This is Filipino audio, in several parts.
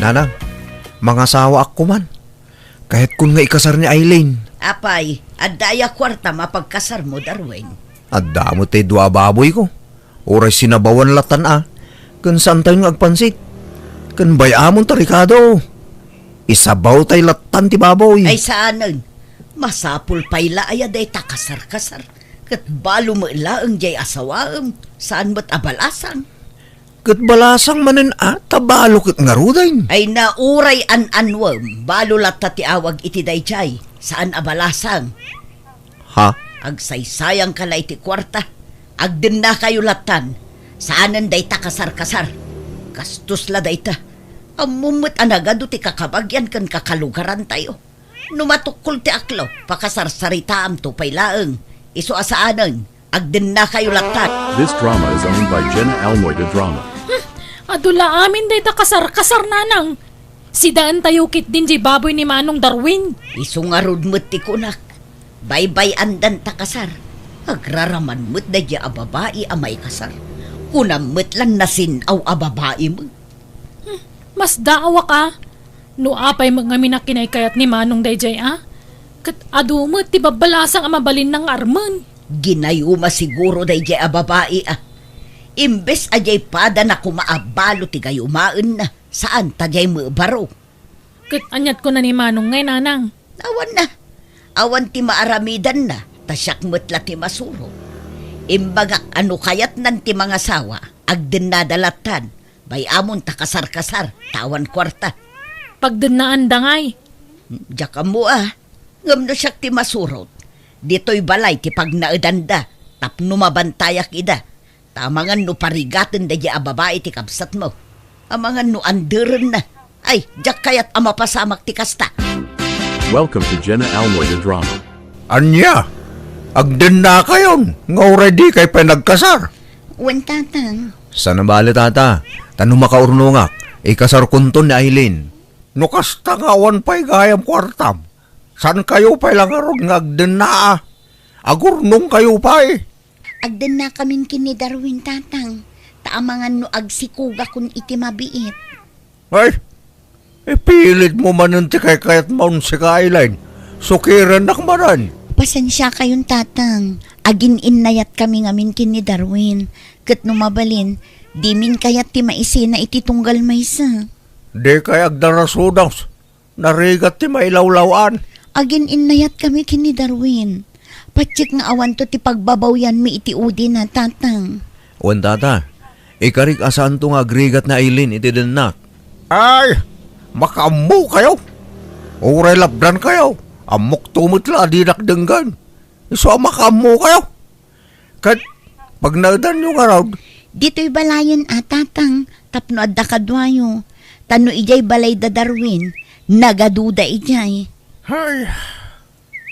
Nanang, mga asawa ako man. Kahit kun nga ikasar ni Aileen. Apay, adaya kwarta mapagkasar mo, Darwin. At damo tayo dua baboy ko. Oray sinabawan latan Kan saan tayo nga agpansit. Kan bayamon tarikado. Isabaw tayo latan ti baboy. Ay saanan, masapul payla ayaday takasar-kasar. Kat balo mo ilaang jay asawaam, saan mo't abalasang? Kat balasang manen tabalo kat nga rudayn. Ay nauray an-anwam, balo lata ti awag iti dayjay, saan abalasang? Ha? Agsaysayang kalay ti kwarta, agdin na kayo latan, saanan day takasar-kasar. Kastos la day ta, amumot anagado ti kakabagyan kan kakalugaran tayo. Numatukol ti aklo, pakasarsaritaam to paylaeng, iso asaanan, agdin na kayo latan. This drama is owned by Jenna Almoida Drama. Adula amin day ta kasar-kasar nanang. Sidaan tayo kit din di baboy ni Manong Darwin. Iso nga rod mo't ti kunak, baybay andan takasar. Agraraman mo't na di ababae amay kasar. Kunam mo't lang nasinaw ababae mo. Mas daawa ka. No apay mga minakinay kayat ni Manong Dayjay Kat adumot ti babalasang amabalin ng arman. Ginayuma siguro day di ababae Imbes ajay pada na kumaabalo ti gayumaan na, saan tajay mo baro? Kat anyat ko na ni Manong ngay nanang. Awan na. Awan ti maaramidan na, tasyak mutla ti masuro. Imbagak ano kayat nan ti mga sawa, agdin nadalatan, bayamon takasar-kasar, tawan kwarta. Pagdunaan dangay. Diyak mo ngam no siyak ti masurot. Dito'y balay ti pagnaedanda, tapno mabantayak ida. Tamangan no parigaten da di ababae ti kapsat mo. Amangan no anderen na. Ay, diyak kayat amapasamak ti kasta. Welcome to Jenna Almoida Drama. Anya? Agden na kayon. Nga already kay pinagkasar. Wen tatang. Sana bali tata? Tanong makaurnungak. Ikasar kunton ni Aileen. No kasta nga awan pa'y gayam kwartam. San kayo pa'y lang arog nga agden na Agurnong kayo pa'y. Agdan na kamin kini Darwin tatang. Taamangan no agsikuga kun iti mabiit. Ay, pilit mo man ti kay kayat maun si Aileen. Sukiran nakmanan. Pasensya kayong tatang. Agin innayat kami ngamin kini Darwin. Kat numabalin, di min kayat ti maisina iti tunggal maysa. Di kay agdarasudang narigat ti mailawlawan. Agin innayat kami kini Darwin. Patsik nga awan to ti pagbabawyan mi iti udi na tatang. Wan tata, ikarik asan to nga agrigat na Aileen iti denak. Ay, makamu kayo. Uray labdan kayo. Amok tumutla dinak denggan. So makamu kayo. Kat pag nagdan nyo nga raw. Dito'y balayan tatang. Tapno adda kadwayo. Tano ijay balay da Darwin. Nagaduda ijay. Ay,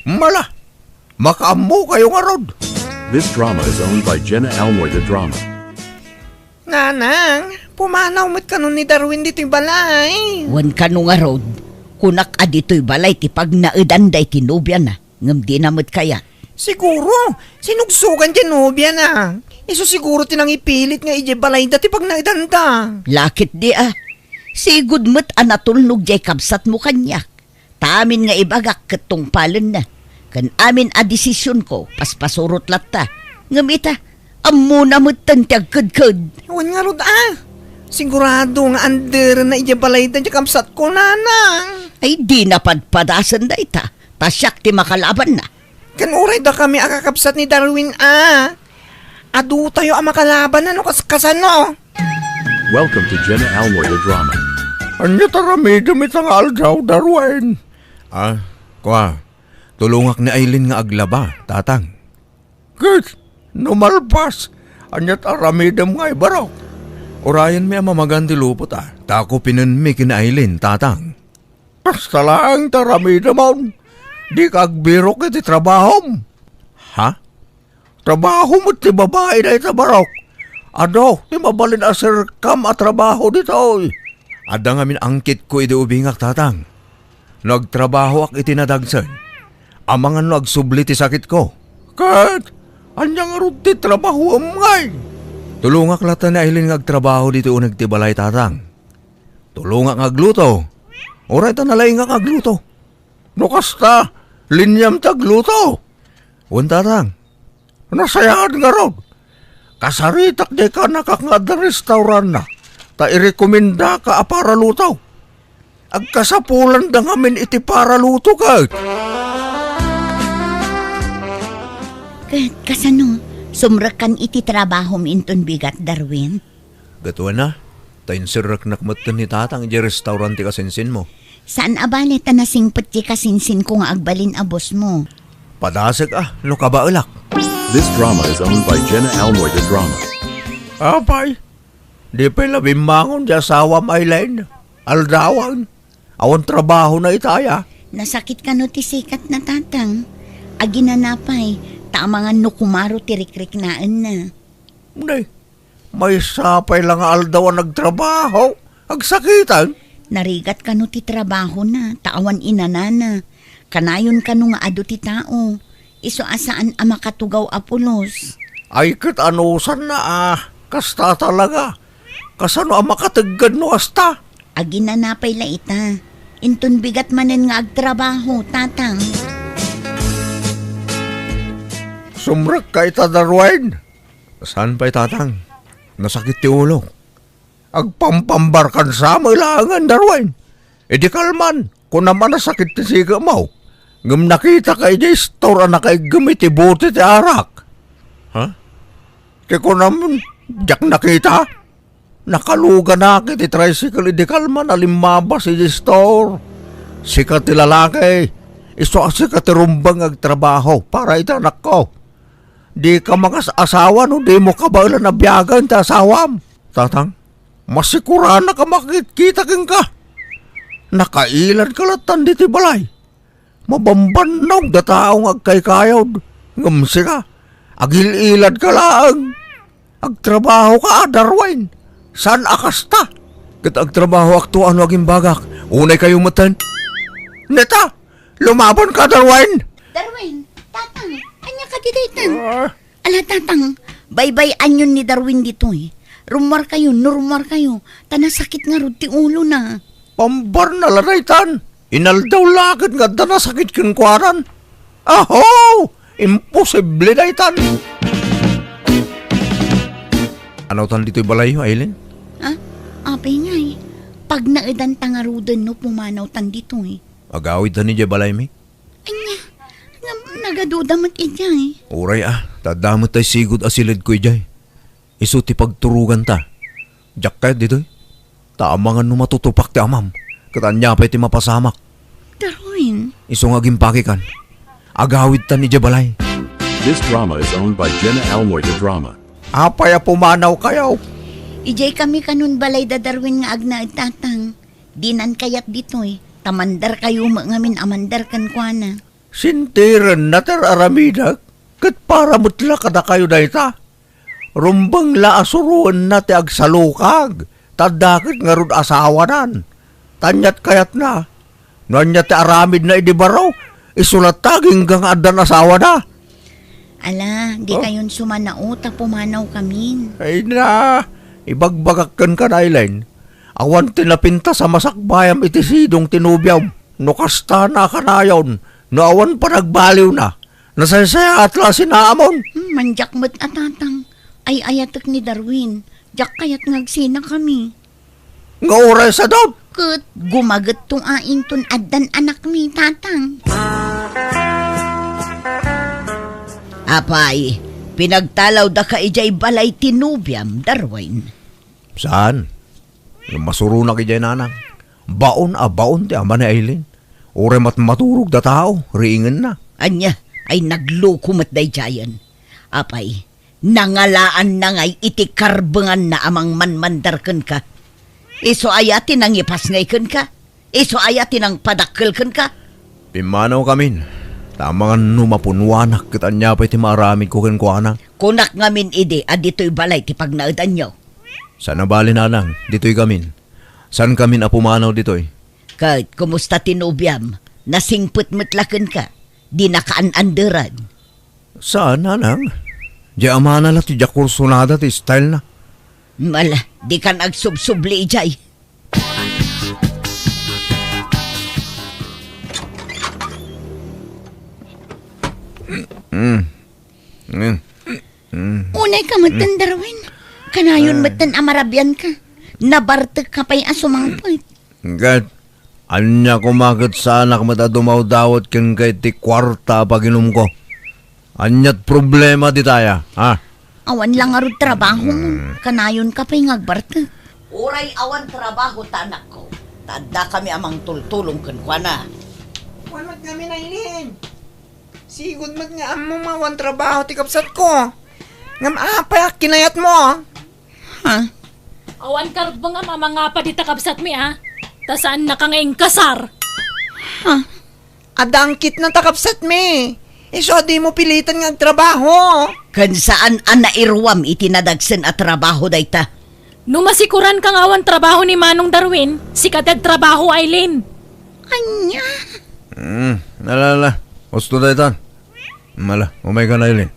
mala. Makamu kayo nga raw. This drama is owned by Jenna Almoida Drama. Nanang, pumanaw mo't kanon ni Darwin dito'y balay. Wan ka no nga rod, kunak adito'y balay ti pag naedanday tinubya na, ngam di namot kaya. Siguro, sinugsugan dyan nobya na. Iso siguro tinang ipilit nga ije balay dati pag naidanda. Lakit di sigud mo't anatulnog jay kabsat mo kanyak. Tamin nga ibagak ketong palen na. Kan amin a desisyon ko, paspasurot latta. Ngamita, amo na mo't tantiyag kudkud. Iwan nga rod sigurado nga under na ije balay dyan kamsat ko nanang. Ay di napadpadasan da ita, tasyak ti makalaban na. Kanuray da kami akakapsat ni Darwin Adu tayo ang makalaban na no kaskasan no. Welcome to Jenna Almoida Drama. Anya tarami damit ang aldaw, Darwin. Kwa, tulungak ni Aileen nga aglaba, tatang. Kit, numalpas. Anya taramidam nga ibarok. Orayan mi ang mamaganti lupot Tako pinunmi kina Aileen, tatang. Basta lang taramidam on. Di kagbirok iti trabahom. Ha? Trabaho mo ti babae na ita barok. Ado, ti mabalin asir kam at trabaho dito. Ada nga min angkit ko iti ubingak, tatang. Nagtrabaho ak iti nadagsan. Amangan no agsubli ti sakit ko. Kat, anyang arot ti trabaho amngay. Tulungak lata na Aileen nga agtrabaho dito unag ti balay, tatang. Tulunga nga agluto. Oray ta nalay nga agluto. No kasta, linyam ta agluto. Tatang, nasayaan nga ron. Kasaritak di ka nakakangad na restaurant na. Ta irekomenda ka para luto. Agkasapulan da ngamin iti para luto ka. Kasano, sumrakan iti trabaho minton bigat, Darwin. Gatuan na, tayin sirak nakmatan ni tatang iti restaurant ti kasinsin mo. Saan abali ta nasingpet ti kasinsin ko nga agbalin a boss mo? Padasig no kabaulak. This drama is owned by Jenna Almoy the Drama. Apay, di pa labimbangon di asawa Aileen. Aldawan, awan trabaho na itaya. Nasakit ka no ti sikat na tatang. Aginanapay, tamangan no kumaro ti rikrik naan na. Hindi, may sapay lang aldawan nagtrabaho. Agsakitan. Narigat ka no ti trabaho na, taawan inanana. Kanayon ka no nga ado ti tao. Iso asaan ang makatugaw apulos. Ay kit anusan na kasta talaga. Kasano ang makatagad no asta? Aginanapay la ita. Intun bigat manen nga agtrabaho, tatang. Sumrak ka ita Darwin. Saan pa'y tatang? Nasakit ti ulo. Agpampambarkan sa mailangan Darwin. E di kalman, kung naman nasakit ti siga mo. Ngam nakita kay di store na kay gamit ti buti ti arak. Ha? Kaya kung naman, jak nakita. Nakaluga na kiti tricycle di kalman alimabas di store. Sikat ti lalaki. Iso sikat ti rumbang agtrabaho para ita anak ko. Di ka mga asawa no, di mo ka ba na biyagan ti asawam. Tatang, masikura na ka makikita kang ka. Nakailan ka latan di ti balay. Mabambanog da taong agkay-kayod. Ngamsi ka, agil-ilad ka lang. Agtrabaho ka, Darwin. San akasta? Kat agtrabaho aktuan waging bagak. Unay kayo matan. Neta, lumaban ka, Darwin. Darwin, tatang, anya ka didaytan. Ala tatang, baybay anyon ni Darwin dito eh. Rumar kayo, nurumar kayo. Tanasakit nga rod ti ulo na. Pambar na laraytan. Inaldaw lakad nga da nasakit kinkwaran. Aho! Imposible na itan. Ano tan dito'y balayo, Aileen? Ha? Apay nga eh. Pag naidan tangarudan no, pumanaw tan dito eh. Agawid tan ni Jay balay mi? Anya, nagaduda mat iya eh. Uray tadamot tay sigod asilid ko Jay. Isu ti pagturugan ta. Jak kahit dito'y. Taamangan no matutupak ti amam. Katanya pa iti mapasamak. Darwin, Isu nga gimpakikan. Agawid tan ni Jay balay. This drama is owned by Jenna Almoy the Drama. Apaya pumanaw kayo. ijay kami kanun balay da Darwin nga agna tatang. Dinan kayat dito eh. Tamandar kayo ngamin amandar kan kuana. Sintiran na tar aramidak. Kat para mutla kada kayo na ita. Rumbang la asuruan na ti agsalukag. Tadakit nga rod asawanan. Tanyat kayat na. Nanya ti aramid na idibaraw. Isulat taging gang adan asawa na. Ala, di kayon sumanao ta pumanaw kamin. Ay na, ibagbagakan ka na Aileen. Awan tinapinta sa masakbayam iti sidong tinubyaw. No kasta na kanayon. No awan pa nagbaliw na. Nasaysaya atla sinaamon. Manjak mo't atatang. Ay ayatek ni Darwin. Jak kayat ngagsina kami. Nga oras sa daw. Ket gumaget tong aing tun addan anak mi tatang. Apay, pinagtalaw da ka ijay balay tinubyam, Darwin. Saan? Yung masuro na kay nanang. Baon ti ama ni Aileen. Ure maturog da tao, riingan na. Anya, ay nagluko mat day jayan. Apay, nangalaan na ngay iti karbengan na amang manmandarken ka. Iso ayatin ang ipasngayken ka. Iso ayatin ang padakkelken ka. Pimanaw kamin. Tamangan no mapunwanak kitanya pa iti maramid ko kenkwana. Kunak ngamin ide, adito'y balay ti pagnaudan nyo. Sana bali nanang, dito'y kamin. San kamin apumanaw dito'y? Kahit kumusta tinubyam, nasingput mutlaken ka. Di nakaananderan. Saan nanang? Di amana la ti jakursunada ti style na. Mala, di kan agsubsubli ijay. Unay ka matan, Darwin. Kanayon matan amarabyan ka. Nabartag ka pa'y asumangpot. Gat, anya kumakit sa anak mata dumaw-dawat kin kay ti kwarta pag inom ko. Anyat problema di taya, ha? Awan lang arud trabaho mo. Kanayon ka pa'y ngagbartag. Uray awan trabaho tanak ko. Tanda kami amang tultulong kan kwa na. Wanag kami na ilin. Sigod mat nga amo mawan trabaho ti kapsat ko. Ngam apa kinayat mo? Ha? Awan karot ba nga mga pa di takabsat mi Tasaan na ka ngayong kasar? Adangkit ng takapsat mi. So di mo pilitan nga trabaho. Kan saan an nairwam itinadagsen at trabaho dayta. Numasikuran kang awan trabaho ni Manong Darwin, sikatad trabaho Aileen. Anya? Nalala, gusto daytan. Mala, umay ka na ilin.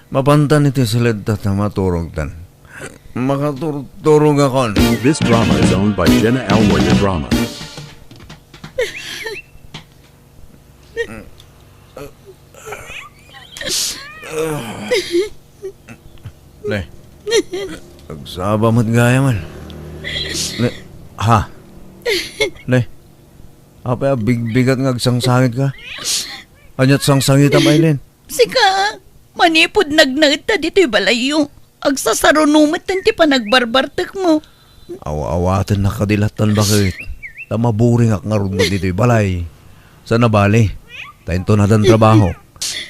Mapantan iti silid ta maturog tan. Makaturog akon. This drama is owned by Jenna Almoyer Drama. Le, nagsaba mo't gaya man. Le, ha? Le, apa bigbigat nga agsangsangit ka? Anyat sangsangit am Aileen? Sika, manipod nagnagta dito'y balayo. Agsasarunumat ti pa nagbarbartak mo. Awa-awatan na kadilatan bakit? Tamaburing ak nga ron mo dito'y balay. Sa nabali, tayo na dan trabaho.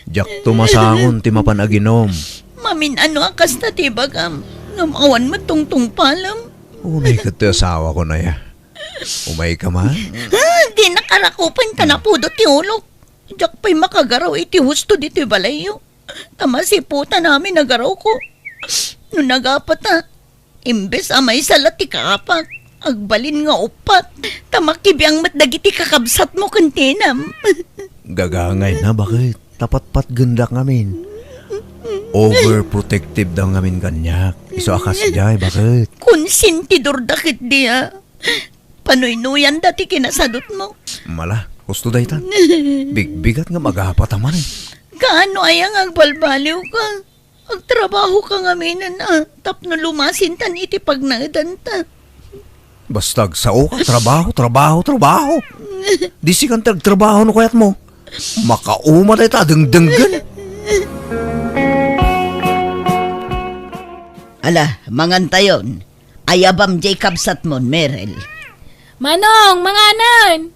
Diyak tumasangon ti mapanaginom. Mamin ano akas na ti bagam. Ngamawan mo tungtung palam. Unay ka ti asawa ko na ya. Umay ka man? Di nakarakupan ka na pudo ti ulok. Diyak pa'y makagaraw iti husto dito'y balayo. Tamasiputa namin nagaraw ko. Nung nagapat na, imbes amay salat ti kaapak. Agbalin nga upat. Tamakibiyang matdagiti kakabsat mo kantinam. Gagangay na bakit? Tapat-pat ganda ngamin. Overprotective daw ngamin kanyak. Iso akas jay, bakit? Konsentidor dakit diya. Panoy-nuyan dati kinasadot mo. Mala, gusto daytan. Bigbigat nga magapataman eh. Kaano ayang agbalbaliw ka? Agtrabaho ka nga minan tapno lumasin tan iti pagnaadan ta. Basta sao ka, trabaho. Di si kang trabaho no kayat mo. Makauma tayo dengdenggan. Ala, mangantayon. Ayabam Jacob Satmon, Merel. Manong, manganan!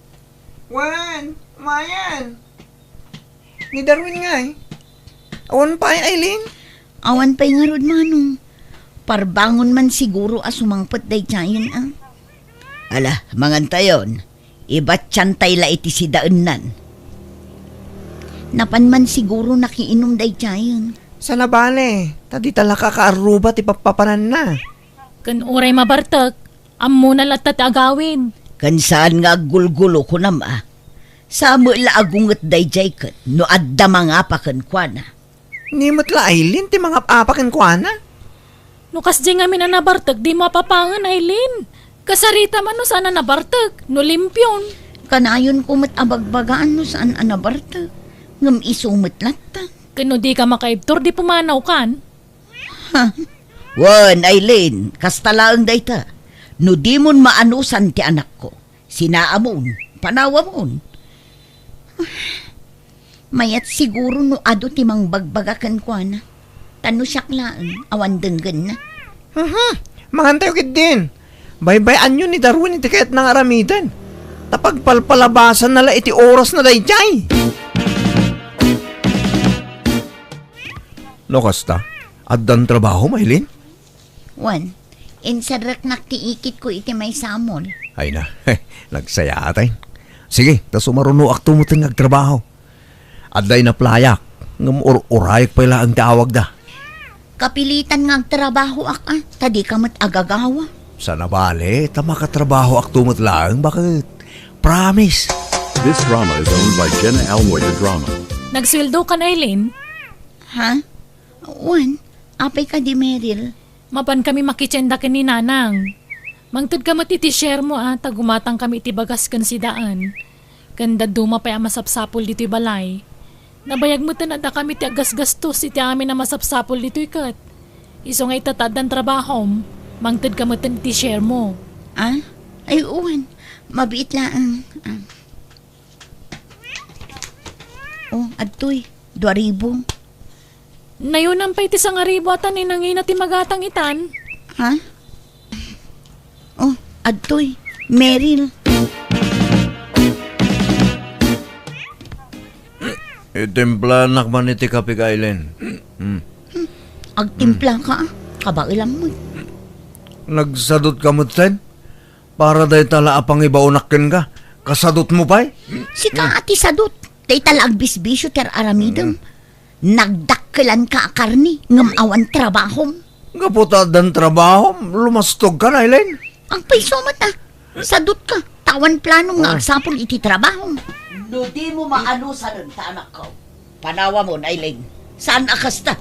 Wan, mayan. Ni Darwin nga eh. Awan pa ay Aileen. Awan pa'y nga rod manong. Parbangon man siguro asumangpat day tiyan Ala, mangantayon. Iba't tiyantay la iti si daanan. Napan man siguro nakiinom day tiyan. Sa nabale, tadi talaka kaaruba ti papapanan na. Kan uray mabartak, ammo na latat agawin. Kan saan nga gulgulo ko nama. Sa mo ila agunget day jaykat, no adda mga pakan kwa na. Nimot la Aileen ti mga apakin ko ana. Nukas di nga nabartak, di mapapangan Aileen. Kasarita man no sana nabartak, no limpyon. Kanayon kumat abagbagaan no saan anabarta. Ngam isumot latta. Kano di ka makaibtor, di pumanaw kan. Wan, Aileen, kastalaang dayta. No di mon maanusan ti anak ko. Sinaamon, panawamon. Mayat siguro no ado timang bagbagakan ko na. Tano siyaklaan, awan denggan na. Mangantayo kit din. Bye-bye anyo ni Darwin iti kayat ng aramidan. Tapagpalpalabasan nala iti oras na dayjay. No kasta, addan trabaho, Maylin? Wan, insarak naktiikit ko iti may samol. Ay na, nagsaya atay. Sige, ta sumaruno ak tumuting agtrabaho. Adday na playak, ngam urayak pala ang tawag da. Kapilitan nga trabaho tadi kamat agagawa. Sa nabali, ta makatrabaho ak tumut lang, bakit? Promise. This drama is owned by Jenna Almoyer Drama. Nagsweldo ka na, Eileen? Ha? Wan, apay ka di Meryl. Mapan kami makitsenda ka ni Nanang. Mangtod ka matiti-share mo tagumatang kami iti bagas kan si daan. Kanda duma pa masapsapol dito balay. Nabayag mo tanada kami ti agas-gastos iti amin na masapsapol dito ikat. Iso nga itatad ng trabaho, mangtad ka mo ti share mo. Ah? Ay, uwan. Mabiit lang. Oh, adtoy. 2,000. Nayunan pa iti sang aribo atan inangina ti magatang itan. Ha? Oh, adtoy. Meryl. Itimpla nakman iti kapig Aileen. Agtimpla ka. Kabailan mo. Nagsadot ka mo, Ted? Para dahi tala apang ibaunakin ka. Kasadot mo ba? Si ka ati sadot. Day talag bisbisyo ter aramidem. Nagdakkelan ka akarni. Ngam awan trabaho. Kaputad ng trabaho, lumastog ka na, Aileen. Ang paiso mata. Sadot ka. Tawan plano nga agsapol iti trabaho. No di mo maanusan ta anak ko. Panawa mo, Aileen. Saan akasta?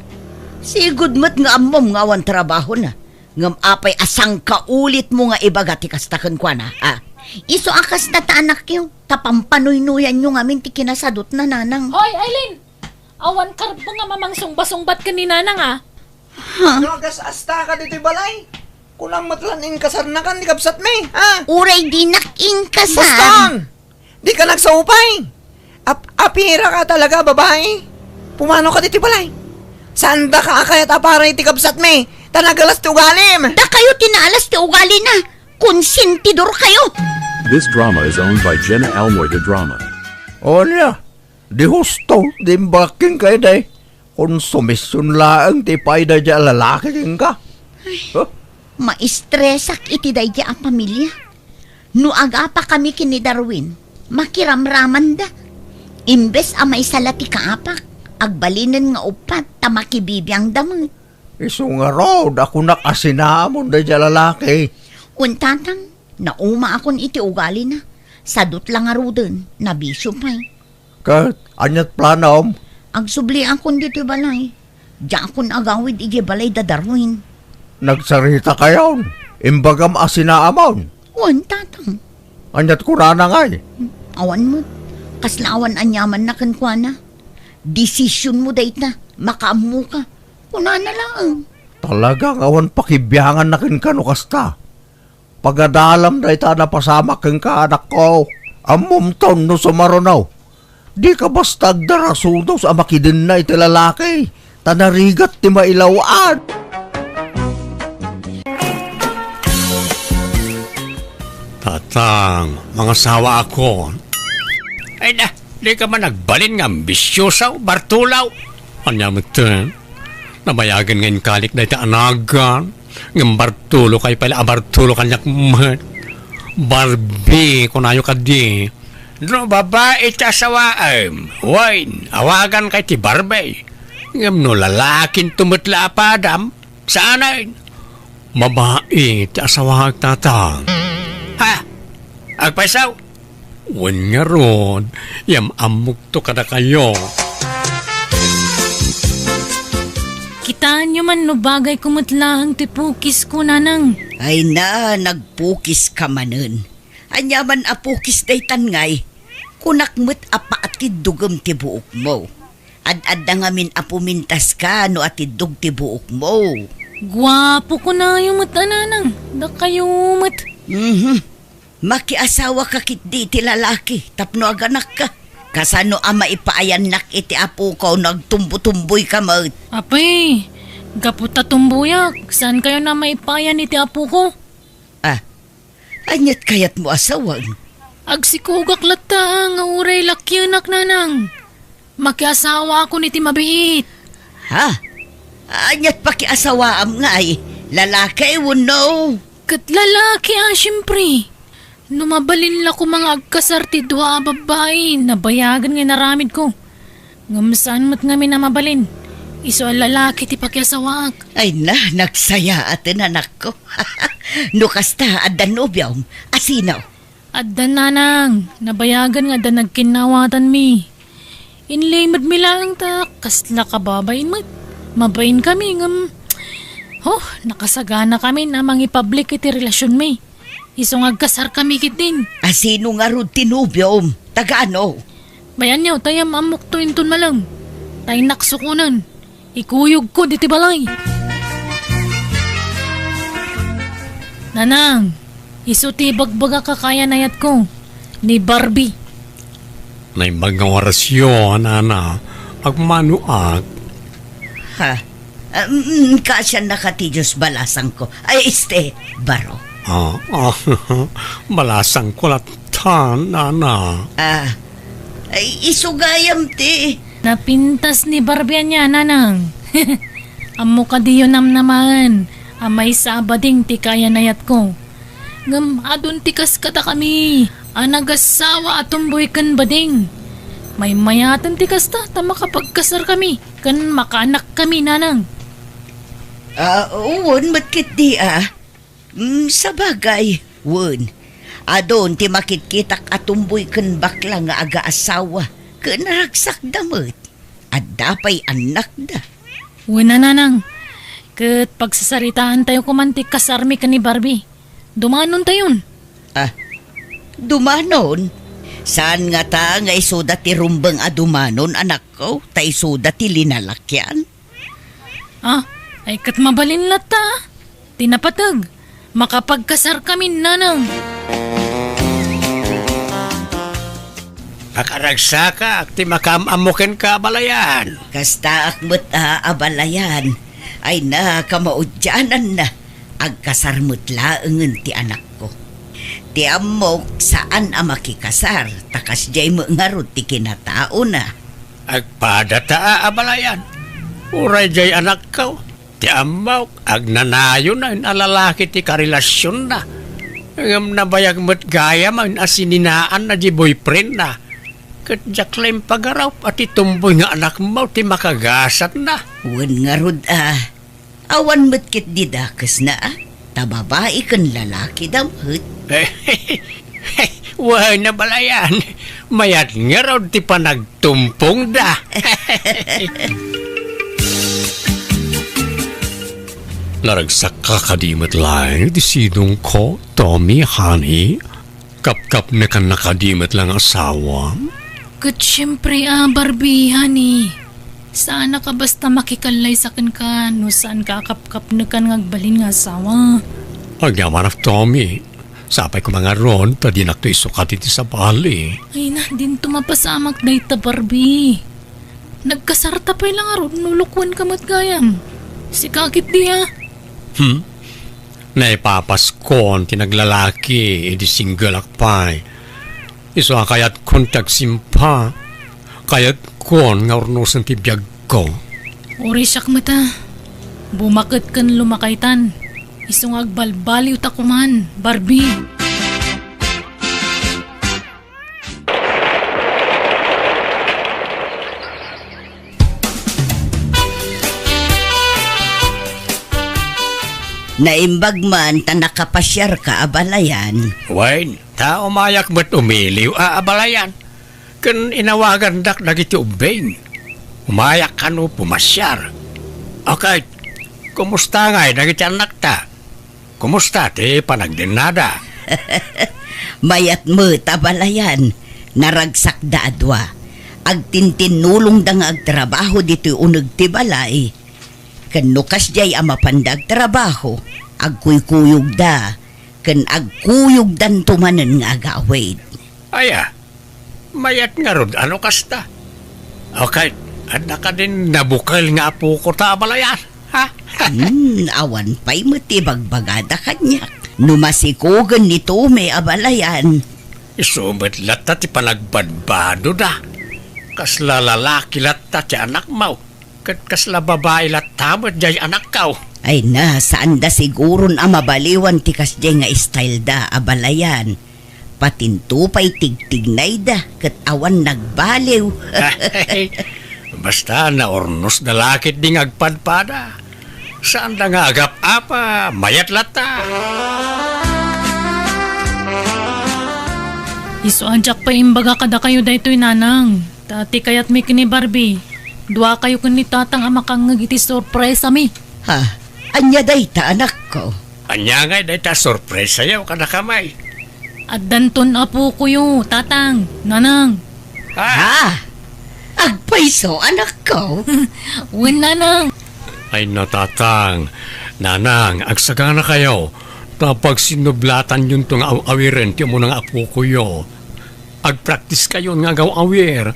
Sigud mo't nga amom nga awan trabaho na. Ngam apay asang kaulit mo nga ibagati kastakan kwa na, ha? Iso akas na ta anak yo. Tapampanoy-nuyan nyo ngamin ti kinasadot na nanang. Hoy, Aileen! Awan karbo nga mamangsong basong-bat ka ni nanang ah. Nagas asta ka dito balay. Kulang matlanin kasar na kan di kapsat me, ha? Uray di naking kasar. Boston! Di ka nagsaupay. Apira ka talaga, babae. Pumano ka dito balay. Saan da ka kayat aparay ti kapsat me? Tanagalas ti ugalim. Da kayo tinalas ti ugali na. Konsentidor kayo. This drama is owned by Jenna Almoida Drama. O niya, di husto, di mbaking kayo dahi. Konsumisyon laang ti payda dya lalaki ka. Huh? Maistresak iti dayja a pamilya. No aga pa kami kini Darwin, makiramraman da. Imbes a may salati kaapak, agbalinin nga upat ta makibibiyang damot. Iso nga raw, ako nakasinamon da dya lalaki. Untatang, nauma akon iti ugali na. Sadot lang nga rudin, nabisyo pa'y. Kat, anyat planom. Agsubli akon dito balay. Diya akon agawid iti balay da Darwin. Nagsarita kayon. Imbagam asinaamon. Untatang, Anyat ko na ngay. awan mo. Kaslaawan anyaman na kankwana. Desisyon mo dayt na, makaamu ka. Una na lang. Talagang awan pakibiyangan na kin kano kasta. Pagadalam na ita na pasama kin ka anak ko. Amom taon no sumaronaw. Di ka basta agdarasudaw sa makidin na iti lalaki. Tanarigat ti mailawaan. Tatang, mga sawa ako. Ay na, di ka man nagbalin nga ambisyosaw, Bartulaw. Anya mo ito, namayagan ngayon kalik na ito anagan. Ng Bartulo kay pala, Bartulo kanyak man. Barbie, kunayo ka di. No, babae ta sawaam. Wine, awagan kay ti Barbie. Ngam no, lalakin tumutla pa, Adam. Saan Babae, ti asawag tatang. Ha? Agpaisaw? Wan nga ron. Yam amok to kada kayo. Kitaan nyo man no bagay kumutlang tipukis ko nanang. Ay na, nagpukis ka manen. Anyaman apukis day tangay. Kunakmet apa atid dugem ti buok mo. Ad-ad na ngamin apumintas ka no atid dug ti buok mo. Gwapo ko na yung mata nanang. Da kayo mat. Makiasawa ka kit di ti lalaki, tapno aganak ka. Kasano ama ipaayan nak iti apo ko nagtumbo-tumboy ka mo. Apay, gaputa tumbuyak. Saan kayo na maipayan iti apo ko? Ah, anyat kayat mo asawan. Agsikugak lata nga uray lakyanak nanang. Makiasawa ako niti mabiit. Ha? Anyat pakiasawaam nga ay. Lalaki, no. Kat lalaki syempre. Numabalin la ko mga agkasarti dua babae. Nabayagan nga naramid ko. Ngamsaan mo't ngami na mabalin. Iso ang lalaki ti pakiasawaak. Ay na, nagsaya atin anak ko. No kasta, adan nobyaw, asinaw. Adda nanang, nabayagan nga da nagkinawatan mi. Inlimad mi lang ta, kasla kababayin mat. Mabayin kami ngam. Oh, nakasagana kami na mangipublic iti relasyon mi. Isong agkasar kami kit din. Asino nga ro tinubyaw, taga ano? Bayan niyo, tayam amok to inton malang. Tay naksukunan. Ikuyog ko diti balay. Nanang, isuti bagbaga kakaya nayat ko. Ni Barbie. Nay mga orasyon, ana. Agmanuag. Ha? Kasya nakatijos balasang ko. Ay, baro. Malasang kulatan, ana. Ay, isugayam ti. Napintas ni Barbie niya, nanang. Amo ka diyo naman. Amay sabading ti kaya nayat ko. Ngam adun tikas kata kami. Anagasawa atumboy kan bading. May mayatan tikas ta makapagkasar kami. Kan makaanak kami, nanang. Uwan, matkit di sa bagay, wun. Adon ti makitkitak atumboy kan bakla nga aga-asawa. Kan ragsak damot. At dapay anak da. Wala, nanang. Kat pagsasaritaan tayo kumantik kasarmi ka ni Barbie. Dumanon tayon. Dumanon? Saan nga ta nga isuda ti rumbang adumanon, anak ko? Ta isuda ti linalakyan? Ay kat mabalin lata. Tinapatag. Makapagkasar kami, nanang. Nakaragsaka, ti makamamukin ka balayan. Kasta akmet abalayan. Ay na kamaudyanan na. Agkasarmut laengen ti anak ko. Ti amok saan makikasar. Takas jay mo ngarot ti kinatao na. Agpadata abalayan. Uray jay anak ko. Ti amaw, agnanayo na alalaki ti karelasyon na. Ngam nabayag mo't gaya man asininaan na di boyfriend na. Kat jaklaim pagaraw at itumboy nga anak mo ti makagasat na. Wan ngarod awan mo't kit didakas na tababae kan lalaki damhut. Wah na balayan. Mayat nga raw ti panagtumpong da. Laragsak kakadimat lang di sinong ko, Tommy, honey. Kap-kap na ka nakadimat lang asawa. Kat syempre, Barbie, honey. Saan ka basta makikalay sa ka, no saan ka kap-kap na ka ngagbalin nga asawa. Agyaman of Tommy. Sapay ko mga ron, tadi nakto isukat iti sa bali. Ay na, din tumapasamak na ita, Barbie. Nagkasarta pa lang aron, nulukwan ka matgayam. Si kakit diya. Naipapaskon, tinaglalaki, edi single akpay. Iso kayat kon tagsimpa, kayat kon nga urnusan ti biyag ko. Ori siyak mata. Bumakit kan lumakaitan. Isong agbalbaliw takuman, Barbie. Naimbag man ta nakapasyar ka abalayan. Wain, ta umayak ba't umiliw abalayan? Kan inawagan dak dagiti ubeng. Umayak ka no pumasyar. Okay, kumusta nga dagiti anak ta? Kumusta ti panagdinada? Mayat mo tabalayan. Naragsak da adwa. Agtintinulong da nga agtrabaho dito uneg ti balay. Kanukas jay amapandag trabaho, agkuykuyog da, kan agkuyog dan tumanan nga agawid. Aya, mayat nga rod, ano kasta? Okay, at naka din nabukal nga po ko ta balayan, ha? Awan pa'y matibagbagada kanya. Numasikugan nito may abalayan. Isumat lata ti panagbadbado da. Kasla lalaki lata ti anak mau. Kasla babae latamot jay anak kaw. Ay na, saan da siguron mabaliwan ti kasjay nga style da abalayan. Patinto pa'y tigtignay da, kat awan nagbaliw. Basta na ornos na lakit ding agpadpada. Saan da nga agap apa, mayat lata. Iso anjak pa imbaga kada kayo daytoy, nanang. Tati kayat may kini Barbie. Dua kayo kun ni tatang amakang ngagiti sorpresa mi. Ha? Anya day ta anak ko? Anya nga day ta sorpresa yaw kada kamay. At danton apo ko yo, tatang, nanang. Ha? Agpaiso, anak ko. Wen, nanang. Ay natatang, nanang, agsagana kayo. Tapag sinublatan yun tong awiren, tiyo mo ng apo ko yo. Agpractice kayo nga awir.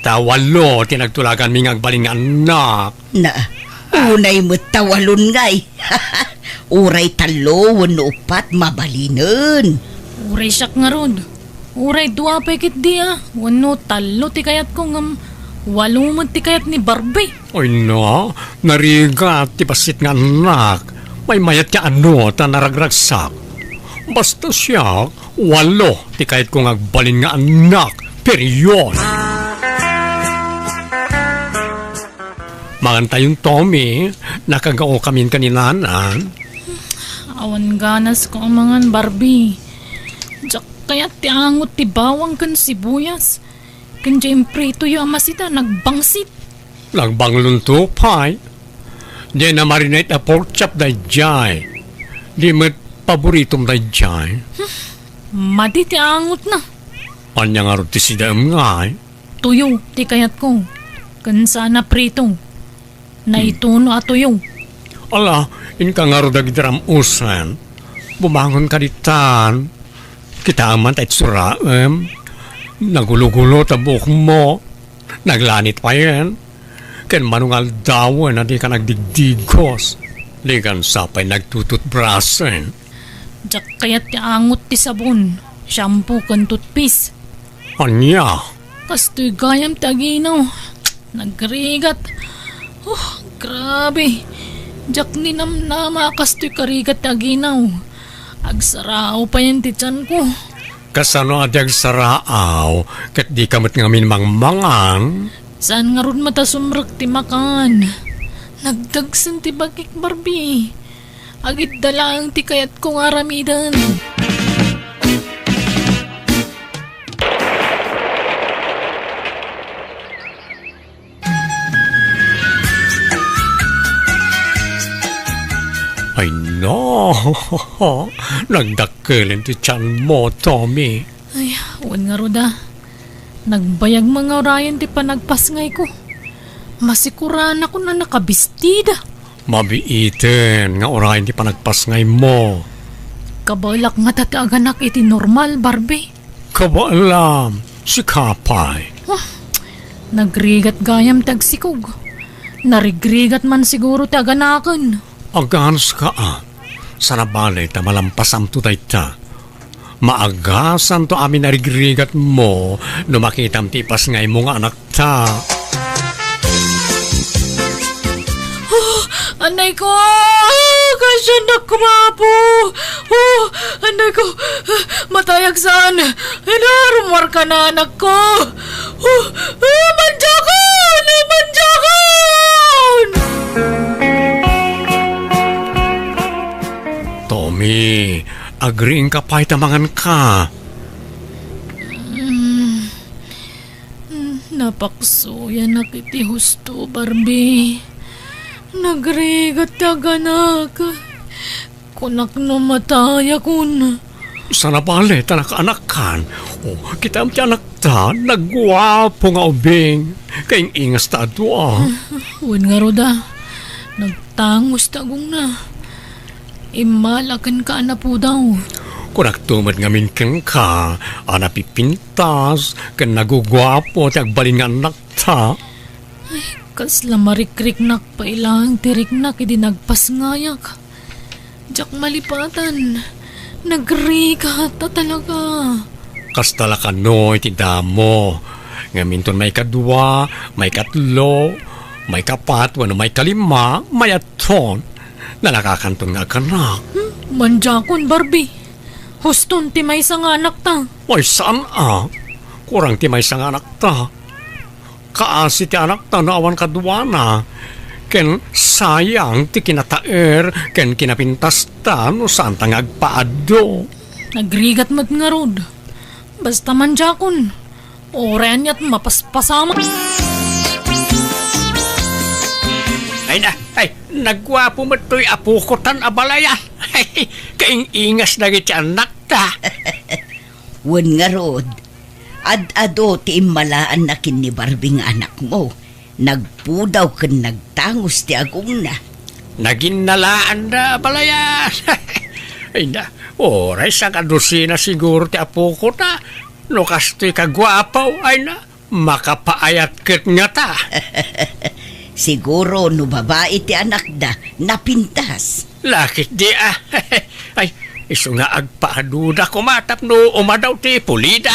Tawalo, tinagtulagan mi ngagbaling anak. Na, unay mo tawalon ngay. Uray talo, wano upat, mabalinin. Uray siyak nga rod. Uray dua pekit dia. Wano talo ti kayat ko ngam. Walumad ti kayat ni Barbie. Oy no, narigat, ti pasit nga anak. May mayat ka ano, ta naragragsak. Basta siya, walo, ti kahit kung agbalin nga anak. Peryon. Maganta yung Tommy, nakagao kami kaninanan. Awan ganas ko ang mga Barbie. Diyak kaya ti angot ti bawang kan sibuyas. Kan dyan prito yung amasita nagbangsit. Lagbang luntupay. Di na marinate a pork chop da jay. Di met paboritom da jay. Madi ti angot na. Anya nga rin ti sidam nga. Tuyo ti kayat ko. Kan sana prito. Naituno at tuyo. Ala, in ka nga rin dagdaram usan. Bumangon ka ditan. Kita aman tayo suraem. Nagulo-gulo ta buhok mo. Naglanit pa yan. Ken manungal dawan na di ka nagdigdigos. Di kan sapay nagtututbrasen. Diyak kaya ti angot ti sabon. Shampoo kan toothpaste. Anya? Kastoy gayam ti aginaw. Nagrigat. Grabe. Diyak ninamnama kastoy karigat ti aginaw. Agsarao pa yan ti tiyan ko. Kasano adyag saraaw, kat di kamot ngamin mangmangan. Saan nga ron matasumrak ti makan? Nagdagsan ti bakik Barbie. Agit dalang ti kayat kong aramidan. Ay no, nagdakkelin ti tiyan mo, Tommy. Ay, wan nga roda. Nagbayag mga orayan ti panagpasngay ko. Masikuran ako na nakabistida. Mabiiten nga orahin ti panagpasngay mo. Kabalak nga tataganak iti normal, Barbie. Kabaalam, si Kapay. Nagrigat gayam tagsikog. Narigrigat man siguro taganakan. Agans ka sana balay ta malampasam to ta. Maagasan to amin narigrigat mo no makitam ti pasngay mo nga anak ta. Anay ko! Kasya na kumapo! Anay ko! Matayag saan? Inarumar ka na anak ko! Manjakon! Manjakon! Tommy, agreeing ka pa itamangan ka. Napaksuya na kiti husto, Barbie. Nagrigat taganak. Kunak no mataya kun. Sana bale, tanak-anak kan. Kita am ti anak ta, nagwapo nga ubing. Kaing ingas ta adwa. Uwan nga roda. Nagtangos tagong na. Imalakan ka na po daw. Kunak tumad nga minken ka, anapipintas, kan nagugwapo ti agbalin nga anak ta. Kasla marikriknak pa ilang tiriknak idi nagpasngayak. Diyak malipatan. Nagrika ta talaga. Kastala ka no, iti damo. Nga minton may kadwa, may katlo, may kapat, wano may kalima, may aton. Na nakakantong nga kanak. Manjakon, Barbie. Huston ti may nga anak ta. Ay, saan Kurang ti may nga anak ta. Kaasi ti anak ta na awan kadwa na. Ken sayang ti kinataer, ken kinapintas ta no saan ta nga agpaado. Nagrigat mat nga rod. Basta manjakon. Oren yat mapaspasama. Ay, nagwapo mo to'y apukotan abalayan. Kaing ingas na iti anak ta. Wan nga rod. Ad-ado ti immalaan na kin ni Barbie nga anak mo. Nagpudaw ken nagtangos ti agong na. Naginalaan na balaya. Ay na, oray sa kadusina siguro ti apo ko na. Lukas ti kagwapaw, ay na, makapaayat ket nga ta. Siguro no babae ti anak da napintas. Lakit di Ay, iso nga agpaaduda kumatap no umadaw ti pulida.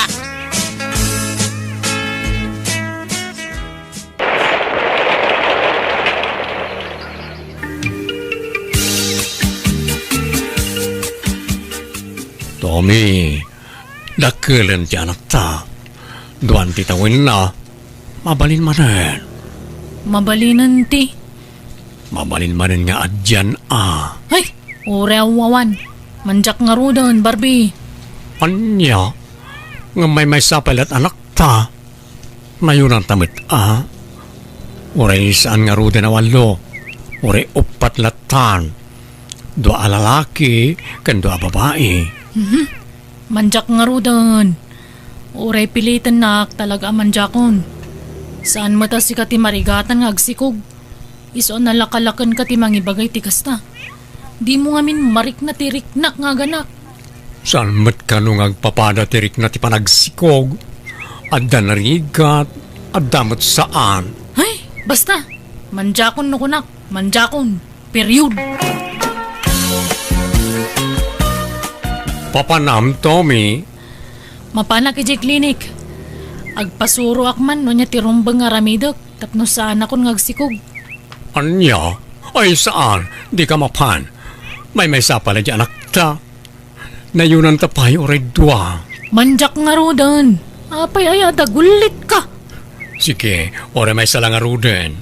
Tommy, dakilan ti anak ta. Duan ti tawin na, mabalin manen. Mabalinan ti. Mabalin manen nga adyan Ay, urewawan. Manjak nga rudan, Barbie. Anya, nga may sapalat anak ta. Mayunan tamit Uray saan nga ruda na walo. Uray upat latan. Dua lalaki, kan dua babae. Manjak nga rudan. Uray pilitan nak talaga manjakon. Saan mata si kati marigatan nga agsikog. Iso nalakalakan kati mangibagay ti kasta. Di mo ngamin marik na tiriknak nga ganak. Saan mat ka nung agpapada tirik na ti panagsikog? Adda narigat, adda mat saan? Ay, basta. Manjakon no kunak. Manjakon. Period. Papanam, Tommy. Mapana kay klinik. Agpasuro akman no niya tirumbang nga ramidok. Tapno saan akon ngagsikog. Anya? Ay saan? Di ka mapan. May sapala di anak ta. Nayunan tapay oray dua. Manjak nga rodan. Apay ay adagulit ka. Sige, oray may salang aruden.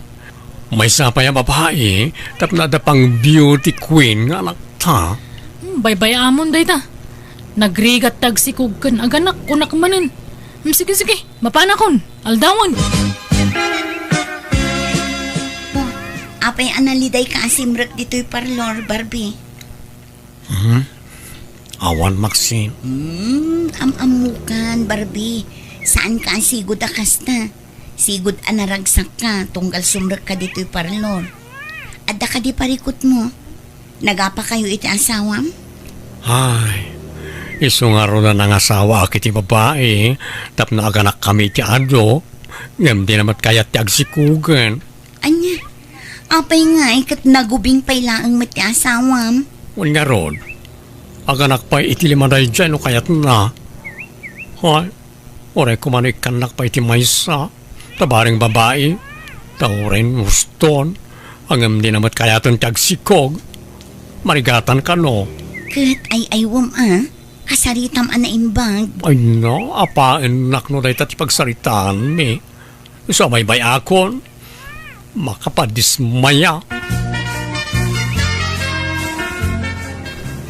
May sapay ang babae. Tapno da pang beauty queen nga anak ta. Baybay amon day ta. Nagrigat tagsikog kan aganak kunak manen. Sige, mapana kon. Aldawan. Apay analiday ka asimrek dito'y parlor, Barbie. Awan, Maxine. Amamukan, Barbie. Saan ka ang sigod akas na? Sigod anaragsak ka, tunggal sumrek ka dito'y parlor. Adda ka di parikot mo. Nagapa kayo iti asawam? Ay, iso nga ro na nangasawa akit ti babae. Tap na aganak kami ti ado. Ngam di namat kayat ti agsikugan. Anya, apay nga ikat nagubing pailaang mati asawam. Wal nga ron. Aganak pa iti limaday dyan o kayat na. Ay, oray kumano'y kanak pa iti maysa. Tabaring babae. Taurin muston. Angam di namat kayatan ti agsikog. Marigatan ka no. Kat ay aywam kasaritam anaimbag. Ay no, apain nak no dahi tati pagsaritaan mi. So may akon. Makapadismaya.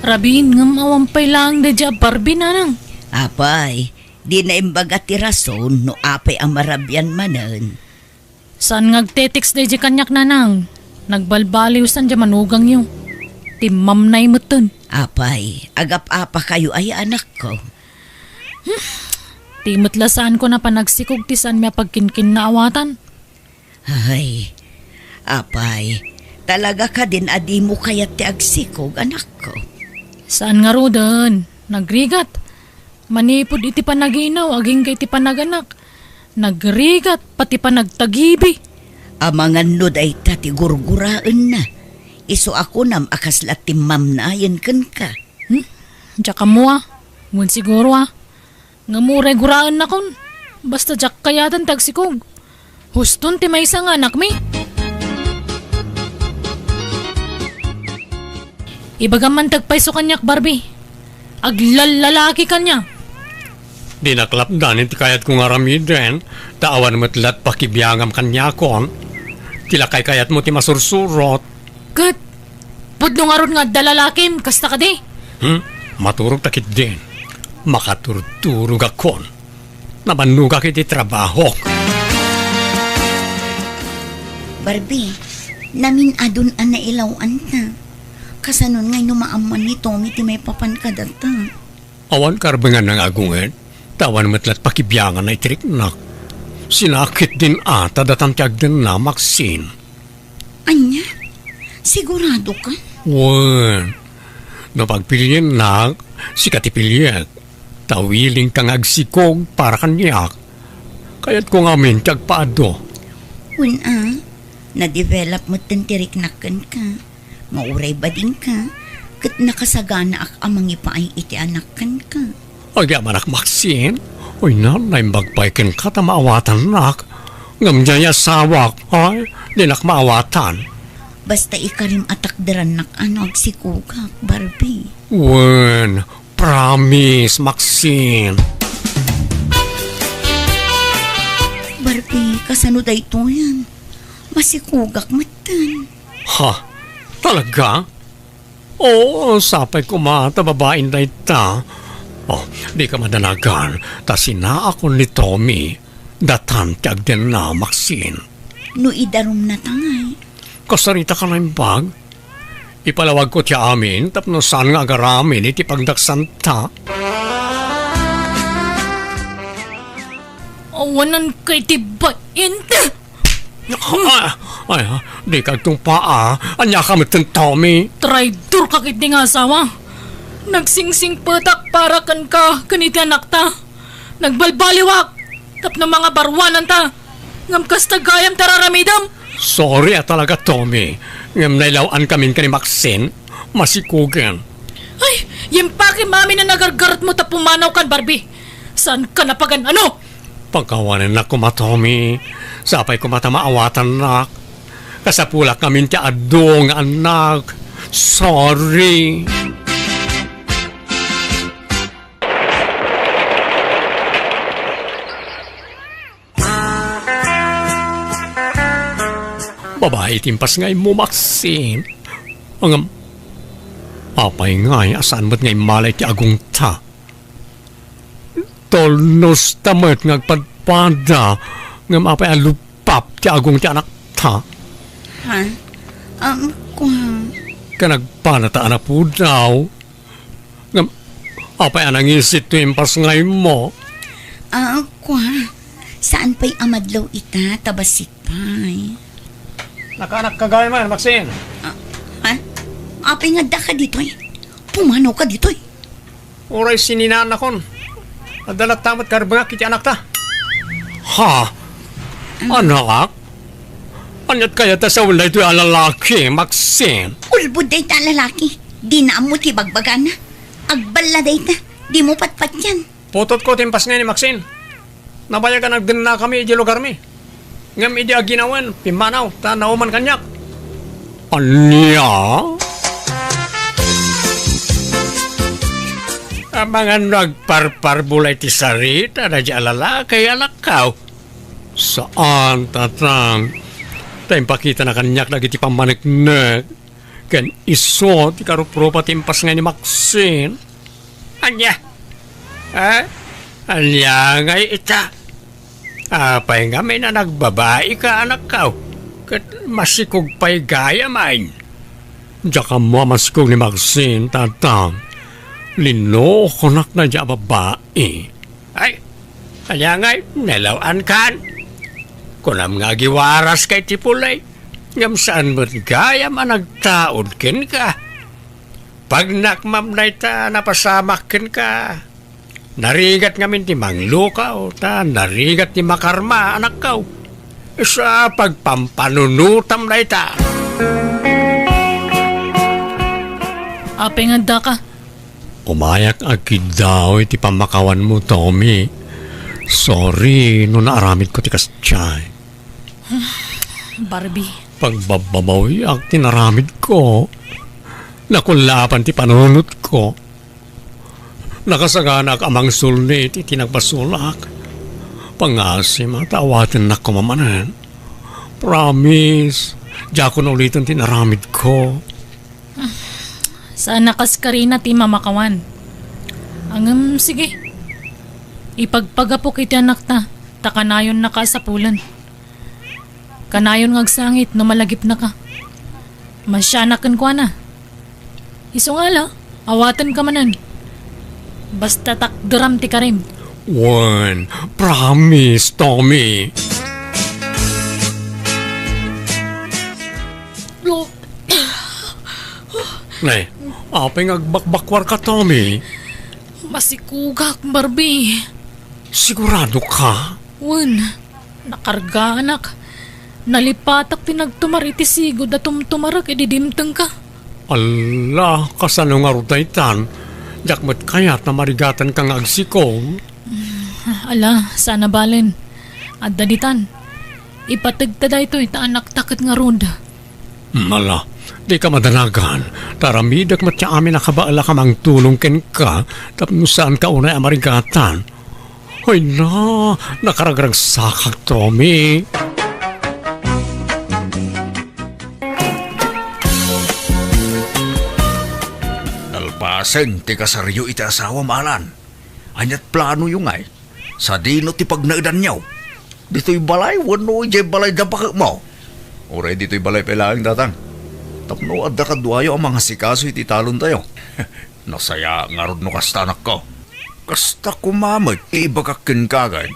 Rabin ngam awampay lang da dya Barbie nanang. Apay, di na imbaga ti rason no apay ang marabyan manen. Saan ngagtetix da dya kanyak nanang? Nagbalbaliw san dya manugang yung. Timam na imuton. Apay, agap-apa kayo ay anak ko. Timutlasaan ko na panagsikog ti saan may pagkinkin na awatan. Ay, apay, talaga ka din adi mo kayat ti agsikog, anak ko. Saan nga rodan? Nagrigat. Manipod iti panaginaw, aging kay iti panaganak. Nagrigat, pati panagtagibi. Amangan no day tati gurguraan na. Iso ako nam akaslat ti mam na ayan kan ka. Diyak mo Ngun siguro Nga muray guraan na kon. Basta diyak kayatan tagsikog. Huston ti may isang anak mi. Ibagaman tagpaiso kanyak Barbie. Aglalalaki kanya. Di naklapdan iti kayat kong aramiden. Taawan matlat pakibiyangam kanya kon. Tilakay kayat mo ti masursurot. Kat, pudno nga ron nga dalalakim, kasta ka di. Maturog takit din. Makaturturog akon. Nabanugak iti trabaho. Barbie, namin adun an nailawan ta. Kasanon ngay numaaman ni Tommy ti may papan ka data. Awan karbangan ng agungan. Tawan matlat pakibiyangan na itirik nak. Sinakit din ata datan tiyag din na Maxine. Anya? Sigurado ka? Wan. Napagpiliin nak, si katipiliyak. Tawiling kang agsikog para kanyak. Kaya't ko ngamin tiyag paado. Na-develop mo tintiriknakan ka. Mauray ba din ka? Kat nakasagana ak amang ipaay iti anakan ka. Agya manak Maxine, uy nanay magpaikin ka ta maawatan nak. Ngamjaya sawak, ay, dinak maawatan. Basta ikarim atakderan nak ano agsikugak, Barbie. Wen, promise, Maxine. Barbie, kasano da ito yan? Masikugak matan. Ha? Talaga? Oo, sapay ko mata babaeng na ita. Oh, di ka madanagan. Ta sina ako ni Tommy. Datan tiyag din na, Maxine. No idarum na tangay. Kasarita ka na yung bag. Ipalawag ko tiya amin, tapno saan nga agaramin, iti pagdaksan ta. Awanan kay tibain. Ay, di ka itong paa. Anya ka matang Tommy. Traitor ka kit nga asawa. Nagsingsing patak para kan ka kaniti anak ta. Nagbalbaliwak. Tapno mga barwanan ta. Ngam kasta gayam tararamidam. Sorry talaga, Tommy. Ngam nailawan kami ka ni Maxine. Masikugan. Ay, yung paki mami na nagargarat mo ta pumanaw kan Barbie. Saan ka napagan ano? Pagkawanan na kuma, Tommy. Sapay ko mata maawatan nak. Kasapulak kami ti adong anak. Sorry. Babae timpas ngay mo, Maxine. Ang apay ngay asan mo't ngay malay ti agong ta. Tolnos tamat ngagpadpada ngam apay alupap ti agong ti anak ta. Ha? Kwa. Kanagpanata na po daw. Ngam apay anang isit to impas ngay mo. Kwa. Saan pa'y amadlaw ita tabasit pa'y? Nakanak kagaya man, Maxine. Ha? Apay nga da ka dito eh. Pumanaw ka dito eh. Oray sininaan akon. Adalat tamat karbangak iti anak ta. Ha? Anak? Anyat kaya ta sa ulay ito yung lalaki, Maxine. Ulbud day ta lalaki. Di na mo ti bagbagan na. Agbala day ta. Di mo patpat yan. Putot ko timpas nga ni Maxine. Nabayagan nagdin na kami iti lugar mi. Ngam iti aginawan, pimanaw, ta nauman kanyak. Anya? Mga nagparparbulay ti sarita na di alala kay anak kao. Saan, tatang? Tayong pakita na kanyak lagi ti pamaniknek. Kan iso ti karupropa timpas nga ni Maxine. Anya? Anya ngay ita? Apay nga may na nagbabae ka anak kao. Kat masikog pa'y gaya main. Diya ka mo masikog ni Maxine, tatang. Linokonak na diya babae. Ay, kaya nga'y nalawan kan. Kunam nga giwaras kay tipulay. Ngam saan mo't gaya managtaod kin ka. Pag nakmam na ita napasamakin ka. Narigat ngamin ti manglukaw, ta narigat ti makarma, anak kaw. Sa pagpampanunutam na ita. Apay nga da ka. Umayak agid daw iti pamakawan mo, Tommy. Sorry, no naaramid ko ti kastiyay. Barbie. Pagbababawi ang tinaramid ko. Nakulapan ti panunot ko. Nakasaganak amang sulnit iti nagbasulak. Pangasim at awatin na kumamanan. Promise, diya ko na ulitin tinaramid ko. Saan nakaskarina ti mamakawan? Sige. Ipagpagapok iti anak ta. Takanayon na ka sa pulan. Kanayon ngagsangit no malagip na ka. Masyanakan ko na. Isungala, awatan ka manan. Basta takduram ti karim. Wen, promise, Tommy. Lo, Nay, apay agbakbakwar ka, Tommy. masikugak, Barbie. Sigurado ka? Wen, nakarga anak. Nalipatak tinagtumar iti sigod at tumtumarag ididimteng ka. Allah, kasano nga rutaytan. Jakmat kayat na marigatan kang agsikong. Ala, sana balen. At daditan. Ipatagtada ito ita anak takot nga ronda. Mala, di ka madanagan. Taramidak matya amin nakabaala ka mang tulong ken ka. Tapos saan ka unay amarigatan. Hoy na, nakaragrag sakak, Tommy. Alpasen, ti kasaryo iti asawa malan. Anyat plano yung ay. Sa dino ti pagnaidan niyaw. Dito'y balay, wano ijay balay dapak mo. Oray dito'y balay pelaang datang. Tapno adda kadwayo ang mga sikaso iti talon tayo. Nasaya nga rod no kastanak ko. Kasta kumamag, ibagakin kagad.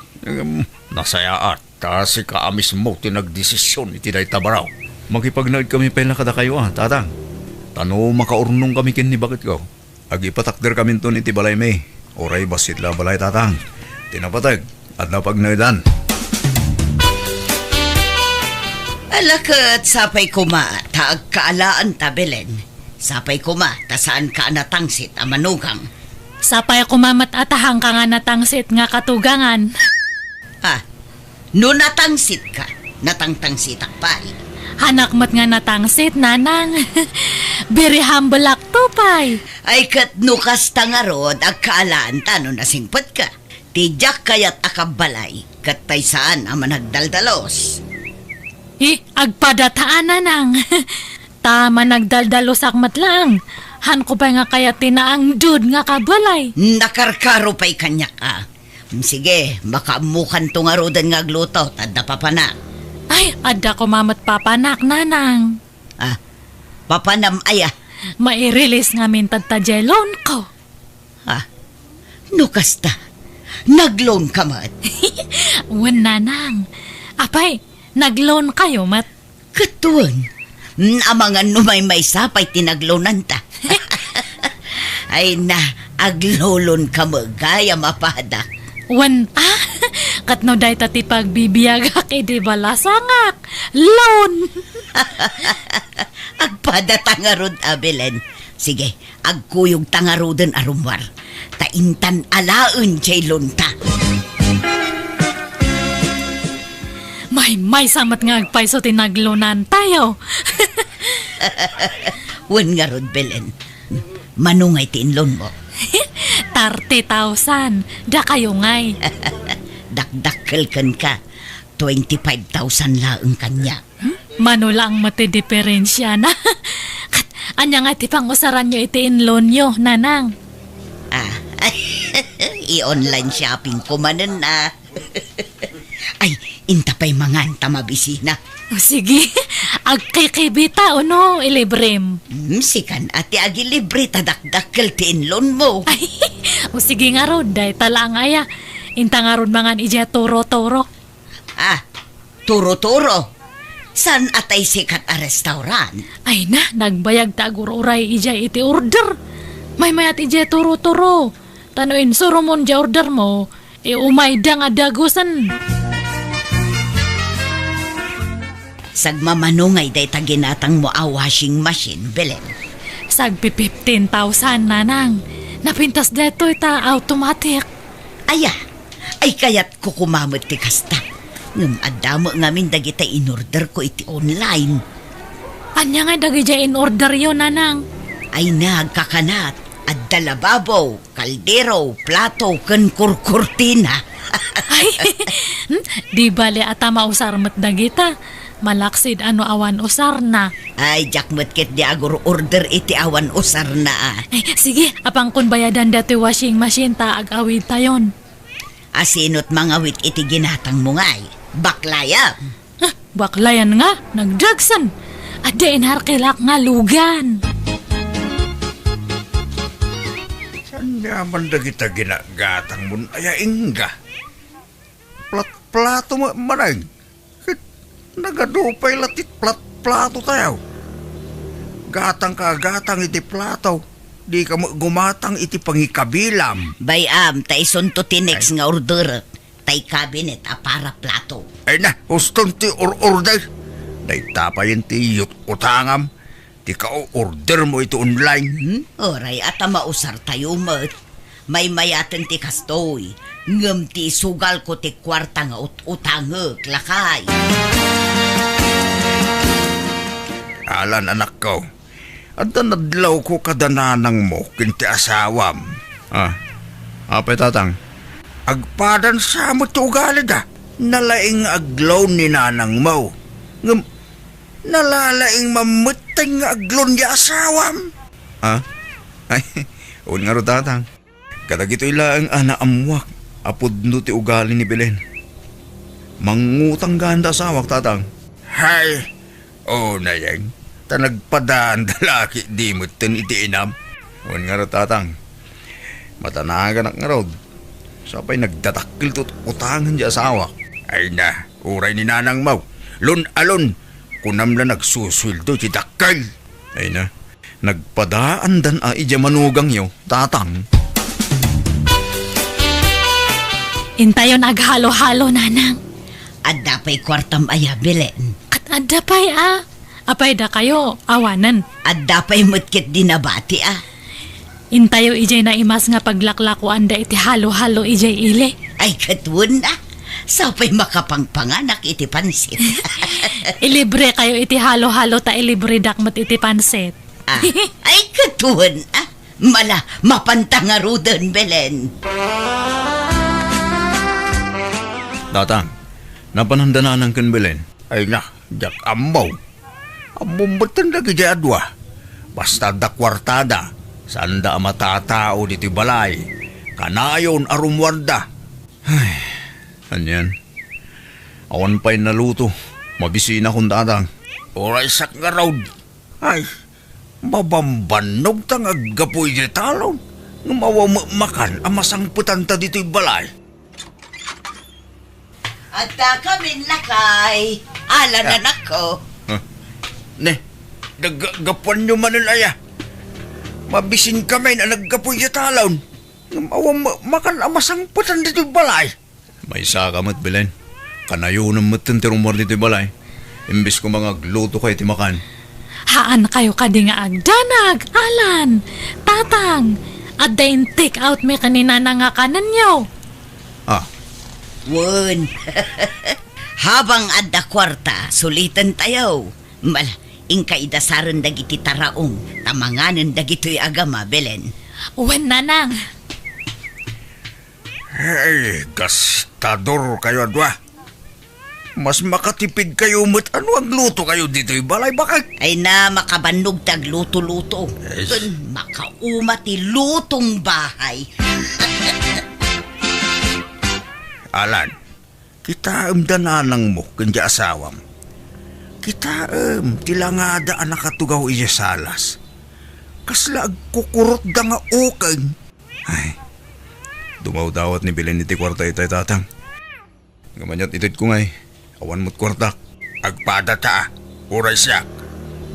Nasaya at, kasi ka amis mo tinagdesisyon iti day tabaraw. Magipagnaid kami pela kada kayo tatang. Tano makaurnong kami kin ni bakit ko. Agipatakder kami to iti balay may. Oray basit la balay tatang. Tinapatag at napagnaidan. Alakat, sapay kuma, taag kaalaan ta, Belen. Sapay kuma, tasaan ka natangsit a manugang. Sapay kumamat atahang ka nga natangsit nga katugangan. No natangsit ka, natangtangsitak pa. Hanak mat nga natangsit, nanang. Very humble tupay. Ay kat nukas tangarod, ag kaalaan ta no nasingpot ka. Tijak kayat akabalay, kat taysaan ang managdaldalos. Agpadataan nanang. Tama nagdaldalos akmat lang. Han ko pa nga kaya tinaang dud nga kabalay. Nakarkaro pa'y kanya ka. Sige, makaamukan to nga rodan nga gluto, tadda papanak. Ay, adda ko mamat papanak, nanang. Papanam aya. Mai-release nga mintad ta jelon ko. Nukas ta, nag-loan ka mat. Wan, nanang. Apay, nag-loan kayo, mat. Katuan, amangan numay-may sapay tinaglonan ta. Ay na, aglolon ka mo, gaya mapada. Wan, katno day tati pagbibiyagak, di balasangak. Loan. Agpada tangarod, Abelen. Sige, agkuyog tangarodan arumwar. Taintan alaun jay lunta. May samat nga agpaiso tinaglonan tayo. Wan nga rod, Belen. Manungay tinlon mo. 30,000. Da kayo ngay. Dakdakkel kan ka. 25,000 laang kanya. Mano lang mati diferensya na. Anya nga ti pang usaran nyo iti inloan nyo, nanang. I-online shopping ko manan na. Ay, inta pa'y manganta mabisina. O sige, agkikibita o no, ilibrem. Sikan ati agi libre tadakdakkel ti inlon mo. Ay, o sige nga rod, dahi tala ang aya. Inta nga rod mangan ija turo-turo. Turo-turo. San atay sikat a restaurant? Ay na, nagbayag ta agururay ija iti order. May mayat ija turo-turo. Tanuin surumon ja order mo, umay da nga dagusan. Sagmamanungay day taginatang mo a washing machine, Belen. Sagpi 15,000, nanang. Napintas deto ita automatic. Ay kayat kukumamot ti kasta. Ngam adamo ngamin dagita in-order ko iti online. Anya nga dagija in order yun, nanang. Ay nagkakanat at dalababo, kaldero, plato, ken kurkurtina. Ay, di bale ata mausar mat dagita. Malaksid ano awan usar na. Ay, jakmet ket di agur order iti awan usar na. Ay, sige, apang kun bayadan dati washing machine ta ag-awid tayon. Asinot mangawit iti ginatang mungay. Baklaya. Baklayan nga, nagdragsan. At diin harkilak nga lugan. Nyaman da kita ginagatang mo ay ingga. Plato mo manay. Nagadupay latit plato tayo. Gatang ka gatang iti plato. Di ka gumatang iti pangikabilam. Bayam, taison to tinex nga order. Tay cabinet a para plato. Ay na, huston ti order. Day tapayin ti utangam. Di ka order mo ito online. Oray, at mausar tayo mat. May mayaten ti kastoy. Ngam ti sugal ko ti kwarta nga utangek, lakay. Alan anak ko. At nadlaw ko kadananang mo kinti asawam. Apay tatang? Agpadan sa mo ti ugali da. Nalaing aglaw ni nanang mo. Ngam, nalalaing mamatay nga aglon ni asawam. Ay, un nga ro tatang. Kadagito ilaang ana amwak. Apod no ti ugali ni Belen. Mangutang ganda asawak tatang. Hay, na yan. Nagpadaan dalaki di mo tin iti inam. Un nga ro tatang. Matanagan ak nga ro. Sapay nagdatakil tot utangan di asawak. Ay na, uray ni nanang mo. Lun-alon. Kunam na nagsuswildo ti dakal. Ay na, nagpadaan dan a ija manugang yo, tatang. Intayo naghalo-halo, nanang. Adda pa'y kwartam aya, Belen. At adda pa'y apay da kayo, awanan. Adda pa'y mutkit dinabati Intayo ijay na imas nga paglaklakuan da iti halo-halo ijay ile. Ay katwon na. Sapay makapangpanganak iti pansit. Ilibre kayo iti halo-halo ta ilibre dakmat iti pansit. Ay katwon Mala, mapantangarudan, Belen. Tatang, napanhandana ng Belen. Ay na, jak amaw. Amumbatan na gijadwa. Basta da kwartada. Sanda matatao diti balay. Kanayon arumwarda. Ay, anyan. Awan pa'y naluto. Mabisina kong tatang. Oray sak nga raw. Ay, mabambanog tang aggapoy di talon. Ngumawamakan amasang putanta dito'y balay. Adda kami lakay. Alan anak ko. Ne, naggapuan nyo manilaya. Mabisin kami na naggapoy di talon. Ngumawamakan amasang putanta dito'y balay. May sakamat, Belen. Kanayo ng matintirumor dito'y balay. Imbis ko mga gluto kayo timakan. Haan kayo kadi nga agdanag, Alan, tatang. At dahin take out may kanina na nga kanan nyo. Wun. Habang adda kwarta, sulitan tayo. Mala, ingkaidasaran dagiti taraong, tamanganan dagito'y agama, Belen. Uwan nanang. Hey, gastador kayo adwa. Mas makatipid kayo mat ano ang luto kayo dito'y balay bakit? Ay na makabanog tag luto-luto. Yes. Dun makauma ti lutong bahay. Alan, kita dananang mo kanya asawam. Kita tilangada ang nakatugaw iya salas. Kasla agkukurot da nga ukay. Ay, dumaw-dawat ni Belen iti kwarta itay tatang. Gamanyat itit ko ngay. Awan mo't kwarta. Agpada ta. Uray siyak.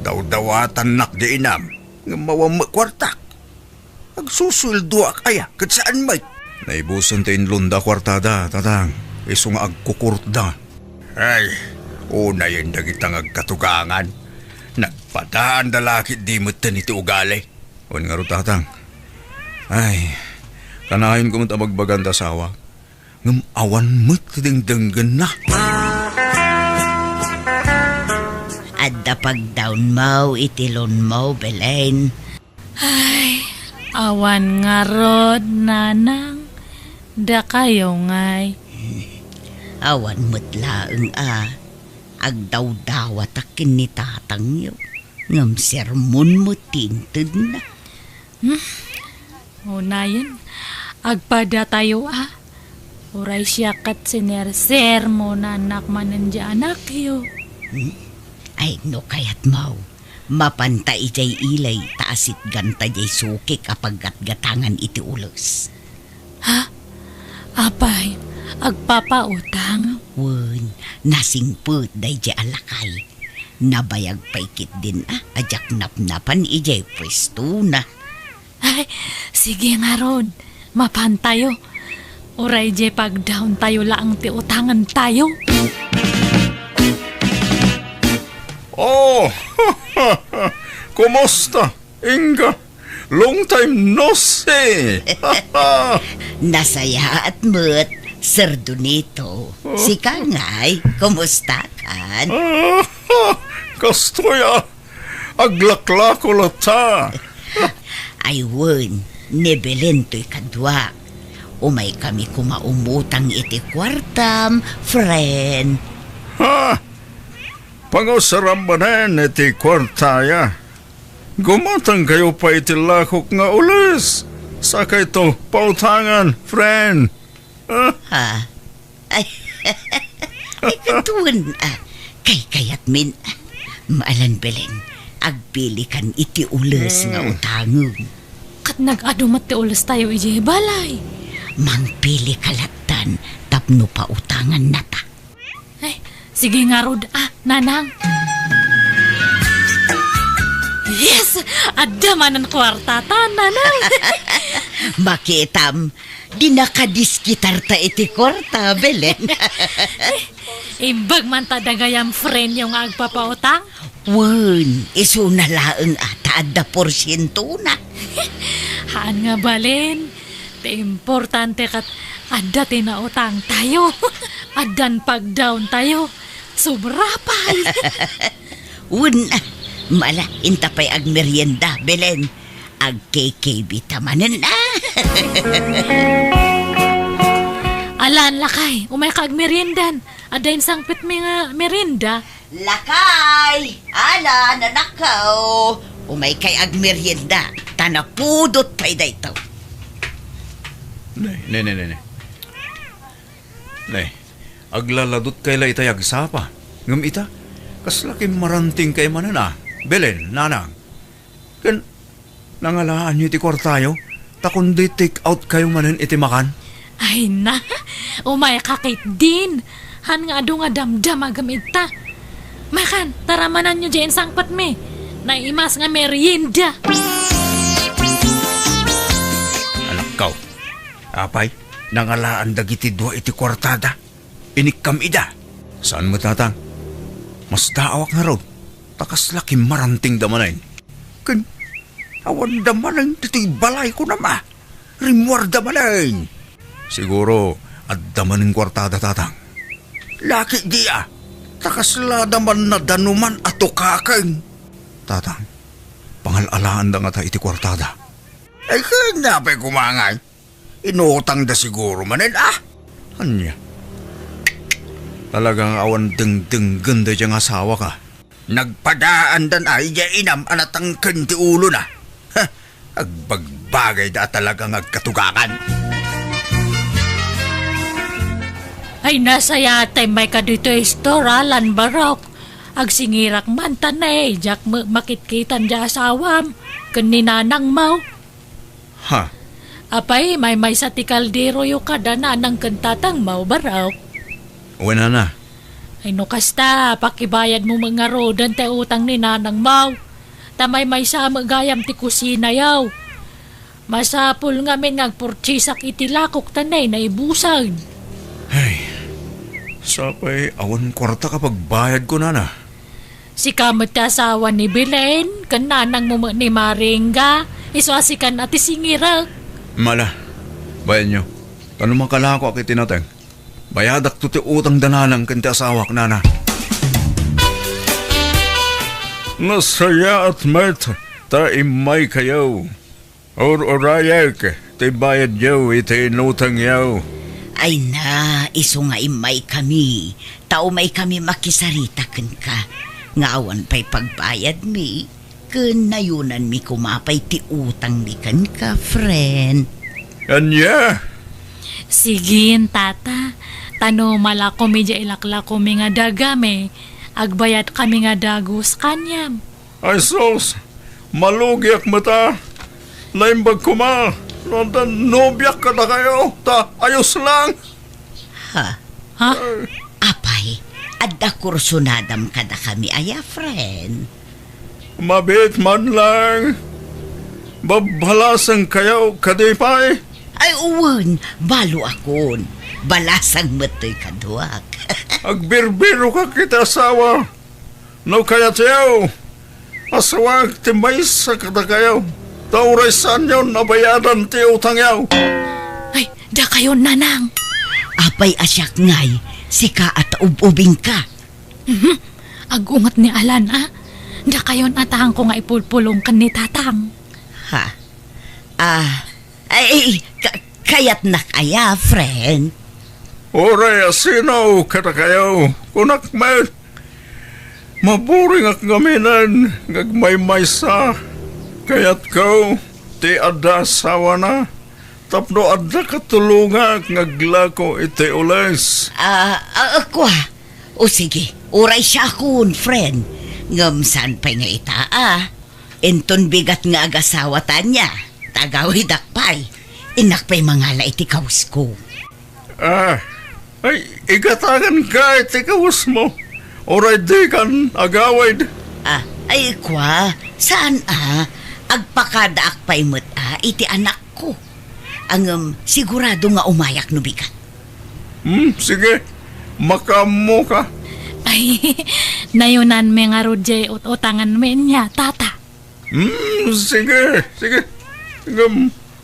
Daw-dawatan nak di inam. Ngamawam mo kwarta. Agsusuldo ak aya. Kat saan may? Naibusan tayo lunda kwartada, tatang. Iso nga agkukurot da. Ay, una yun na kitang agkatugangan. Nagpadaan dalaki di mo't taniti ugali. Uwan nga ro, tatang. Ay, kanahin ko mo't amagbaganda sawa. Ngam awan mo't dingdanggan na. Adda pag down mo, itilon mo, Belen. Ay, awan nga rod, nanang. Da kayo ngay. Awan mo't laeng agdaw-dawat akin ni tatang yo. Ngam sermon mo tinted na. Unayan, agpada tayo Uray siya kat sinerser mo na anak manandya anak yo. Ay no kayat mo. Mapanta ijay ilay, taasit ganta jay suki kapag gatgatangan iti ulos. Apay, agpapautang. Wen, nasingput day jay alakay. Nabayag paikit din ajak napnapan ijay pwesto na. Ay, sige nga Rod. Mapan tayo. Uray je pag down tayo lang ti utangan tayo. Oh, kumusta? Inga, long time no see. Nasaya at mo't, Sir Donito. Si Kangay, kumusta kan? Kastoya, aglakla ko lata. Ay wen, nebelen to'y kadwa. Umay kami kumaumutang iti kwartam, friend. Ha? Pangusarambanan iti kwartaya. Gumatang kayo pa iti lakok nga ulis. Saka ito, pautangan, friend. Ha? Ay, ay katun. Kay kayat min. Maalan Belen, agpili kan iti ules nga utangon. Kat nag-adumat ti ulas tayo ije balay. Mangpili kalatan, tapno pa utangan na ta. Ay, sige nga Rod. Nanang. Yes! Adaman ang kwarta ta, nanang. Makitam, di nakadiskitar ta iti kwarta, Belen. Imbag man tadagayam friend yung agpapautang. Wen, iso na laeng taada porsyento na. Haan nga Balen. Te importante kat ada tinautang tayo. Adan pag down tayo. Sobra pa. Wen, mala, intapay ag merienda, Belen. Ag KKB tamanan na. Alan lakay, umay kag merindan. Adain sangpit mi nga merinda. Lakay! Ala, nanakaw! Umay kay ag merienda. Tanapudot pa'y daytaw. Nay. Aglaladot kay la itayag sapa. Ngam ita, kaslakim maranting kay manana. Belen, nanang. Kan, nangalaan nyo iti kwartayo, takundi take out kayo manan iti makan. Ay na, umay kakit din. Han nga adu nga damdam agamit ta. Makan, taramanan nyo dyan sangpat me. Naimas nga merienda. Alakaw, apay, nangalaan dagiti dua iti kwartada. Inikam ida. Saan mo tatang? Mas daawak nga raw. Takas laki maranting damanayin. Kan, awan damanayin titi balay ko na ma. Rimwar damanayin. Siguro, at damaning kwartada tatang. Laki dia. Takasla daman na danuman ato kakang. Tatang, pangalalaan da nga ta iti kwartada. Ay kanapay kumangay. Inutang da siguro manin Anya? Talagang awan deng-deng ganda diyang asawa ka. Nagpadaan dan ay ya inam anatang kanti ulo na. Agbagbagay da talagang agkatugakan. Ay nasa yate may kadito istoralan barok. Agsingirak man tanay, jak makitkitan di asawam. Kaninanang mau. Ha? Apay, may sa tikaldero yung kadana ng kantatang mau barok. Wala na. Ay no kasta, pakibayad mo mga rodan te utang ni nanang mau. Tamay may sa magayam ti kusina yaw. Masapul nga min ngagpurchisak itilakok tanay na ibusag. Ay, sapay awan kwarta kapag bayad ko na. Si kamot ti asawa ni Belen, kan nanang mo ni Maringga, iswasikan at isingirak. Mala, bayan nyo. Tanong makalako akit tinateng. Bayadak to ti utang dananang kanti asawak nana. Nasaya at met, ta imay kayaw. Or-orayak, ti bayad yaw, iti inutang yaw. Ay na, iso nga imay kami. Tao may kami makisarita ken ka. Ngawan pa'y pagbayad mi. Ken nayunan mi kumapay ti utang mi ken ka, friend. Anya? Sigin, tata. Tano mala ko medya ilakla ko nga dagame. Agbayat kami nga dagos kanyam. Ay sos, malugyak mata. Laimbag kuma. Nobyak ka na kayo. Ayos lang. Ha? Ha? Apay, adda kursunadam kada kami aya, friend. Mabit man lang. Babalasang kayo kadipay. Ay, uwan, balo akon. Balasang matoy kaduak. Agbirbiro ka kita asawa. No kaya tiyaw. Asawa timay sa kada kayo. Tauray saan yun nabayadan ti utang yaw. Ay, da kayo, nanang. Apay asyak ngay, sika at ububing ka. Agungat ni Alan, ah. Da kayo atahang ko nga ipulpulong kan ni tatang. Ha? Kayat na kaya, friend. Oray asinaw kada kayo. Kunak man. Maburing ak gaminan. Gagmay-may sa. Kaya't ko, ti adda asawa na. Tapno adda katulungak ngaglako iti ules. Ako o sige, uray siya akon, friend. Ngamsan pa nga ita, Enton bigat nga agasawa ta niya. Tagawid akpay. Inakpay mga iti kaus ko. Ay, igatagan ka iti kawas mo. Oray di kan agawid. Ay kwa, saan agpakada akpay mo't iti anak ko. Ang sigurado nga umayak no bigat. Sige, makamo ka. Ay, nayunan me nga rodje utangan me niya, tata. Sige.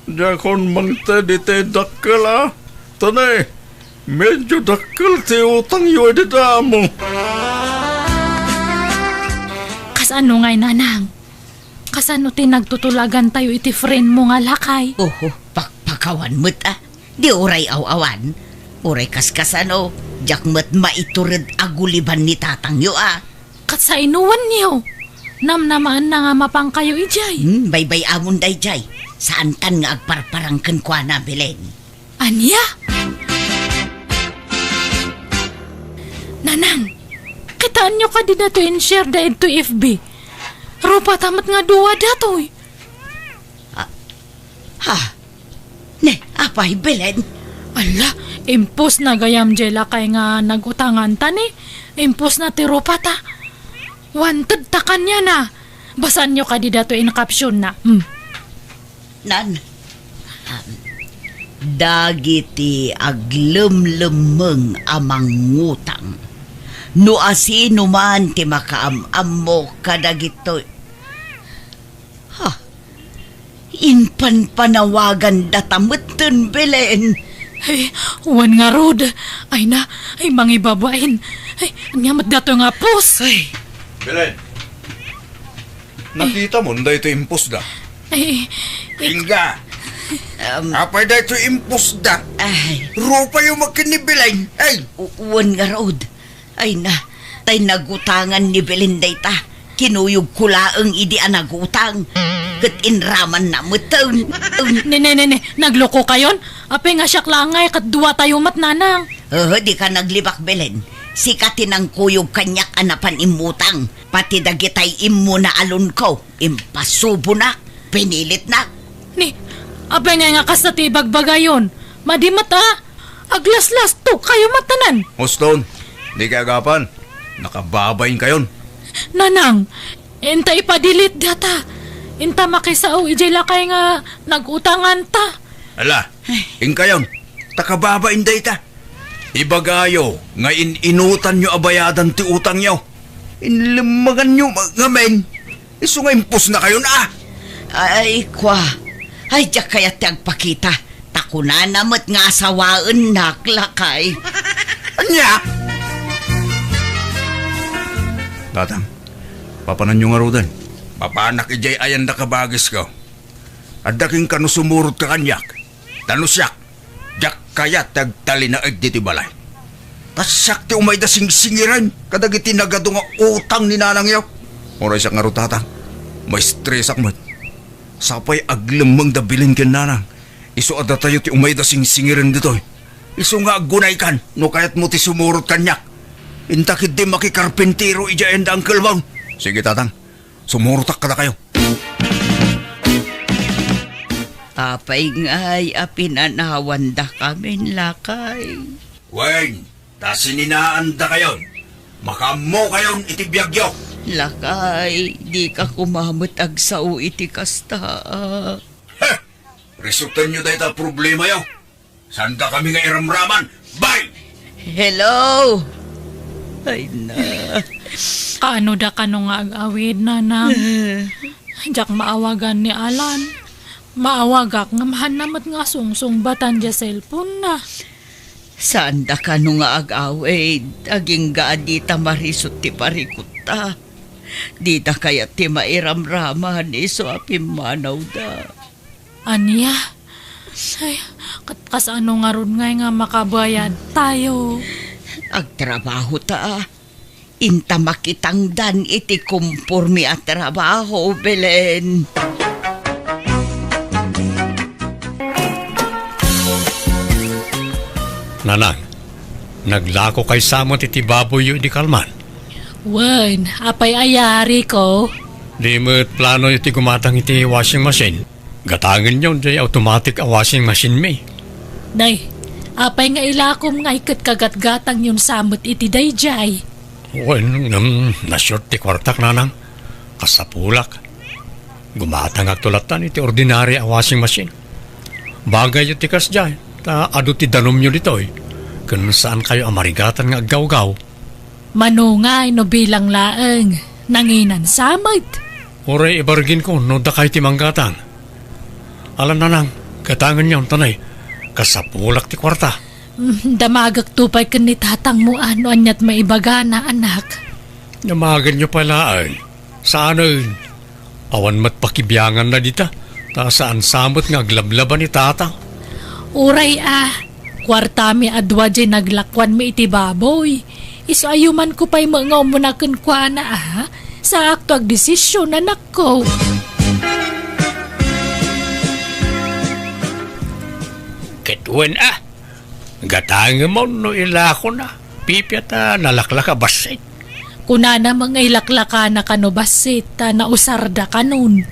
Jakon mangta dite dakkel Tanay, medyo dakkel ti utang yu edita mo. Kasano ngay, nanang? Kasano tinagtutulagan tayo iti friend mo nga lakay? Oho, pagpakawan mo't Di uray aw-awan. Uray kaskasano, jak mo't maiturid aguliban ni tatang yu Kat sa inuwan niyo. Namnamaan na nga mapang kayo ijay. Baybay amon day jay. Saan kan nga agparparang kenkwa na Belen? Anya? Nanang, kitaan nyo ka din na to in-share da ito FB. Rupa tamat nga duwa datoy. Ha? Ne, apay Belen? Ala, impos na gayam jela kay nga nagutangan ta ni. Impos na ti rupa ta. Wanted ta kanya na. Basan nyo ka di dato in caption na. Nan, dagiti aglumlumeng amang ngutang. No asino man ti makaamam mo kadagito. Ha? Inpan panawagan datamuten Belen. Ay, wan nga rod. Ay na, ay mangibabain. Ay, anyamat dato nga pos. Ay, Belen, nakita mo na ito impos da. Ay, Inga, apay da ito impos da. ay, Rupa yung makinibilay. Ay, uwan nga rod. Ay na, tay nagutangan ni Belen dayta. Kinuyog kulaang idi anagutang. Kat inraman na mutang. ne, nagloko kayon? Apay nga siyak langay kat duwa tayo matnanang. Di ka naglibak Belen. Sikatin ang kuyog kanyak anapan imutang. Pati dagitay imu na alun ko. Impasubo na. Pinilit na. Ni, apay nga kas na tibagbagayon. Madimat aglaslas to kayo matanan. Hoston, di ka agapan. Nakababayin kayon. Nanang, enta ipadilit data. Inta makisao ijay lakay nga nagutangan ta. Ala, ingkayon, takababain day ta. Ibagayo, nga inutan nyo abayadan ti utang nyo. Inlimagan nyo ngamen. Iso nga impos na kayo na. Ay, kwa. Ay, diyak kaya tiyagpakita. Takuna namot nga asawaan naklakay. Anya? Tatang, papanan nyo nga rodan. Papanak ijay ayan da kabagis ko. Adaking kano sumurot ka kanyak. Tanusyak, jak kaya tagtali na agditi balay. Tasyak ti umay da singsingiran. Kadagiti nagado nga utang ni nanang yaw. Oray siya nga ro tatang. May stress akmat. Sapay aglamang da bilin ken nanang. Iso ada tayo ti umay da singsingiran dito. Iso nga agunay kan. No kayat mo ti sumurot kanyak. Intakit di makikarpentero ija enda ang kalbang. Sige tatang, Sumurtak ka na kayo. Apay nga'y apinanawan da kami lakay. Wen, ta sininaan da kayon. Makamo kayon itibiyagyo. Lakay, di ka kumamot ag sao iti kasta. Heh! Resultan nyo dahil ta problema yo. Sanda kami nga iramraman. Bye! Hello? Ay na. Kaano da kano nga ag-awid, nanang? Jak maawagan ni Alan. Maawagak nga mahanamat nga sungsung batan dya cellphone na. Saan da ka nung nga ag-awid? Aging gaadi ta marisot ti parikuta. Di da kaya ti mairamraman iso apimanaw da. Anya? Ay, kas ano nga ron nga makabayad tayo. Agtrabaho ta. Inta makitangdan iti kumpurmi at trabaho, Belen. Nanang, naglako kay samot iti baboy yu di kalman. Wen, apay ayari ko. Di mo't plano iti gumatang iti washing machine. Gatangin yun di automatic a washing machine may. Day, apay nga ilakom nga ikat kagat-gatang yun samot iti dayjay. Wen, na-short ti kwartak nanang. Kasapulak. Gumatang agtulatan iti ordinary a washing machine. Bagay iti kasjay. Ta adu ti danom nyo ditoy. Kung saan kayo amarigatan nga aggaw-gaw. Manungay no bilang laeng. Nanginan samot. Oray ibargin ko no da kayo ti manggatang. Alam nanang, gatangan niyo tanay. Kasapulak ti kwarta. Damagak tupay kan ni tatang mo ano anyat maibagana anak. Namagan nyo pala ay. Saan ay? Awan mat pakibiyangan na dita. Ta saan samot nga aglablaban ni tatang. Uray kwarta mi adwa dyan naglakwan mi iti baboy. Iso ayuman ko pa'y mga umunakan kwa na sa akto ag desisyon anak ko. Ketwen Gatangin mo no ilako na. Pipyata nalaklaka basit. Kuna na mga ilaklaka na kanobasit na usarda kanon.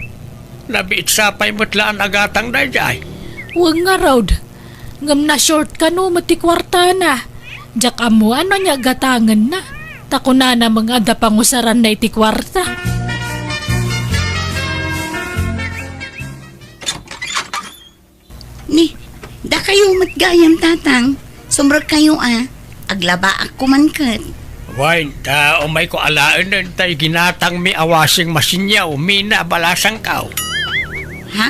Nabiit sapay mo't laan agatang na jay. Huwag nga raw. Ngam na short ka no, mati kwarta na. Diyak amo, ano niya gatangan na. Tako na mga ada pangusaran na iti kwarta. Ni, da kayo matgayam tatang. Sumrag kayo Aglaba ako man kat. Wain, ta umay ko alaan nun tay ginatang mi awasing machine niya umina balasang kao. Ha?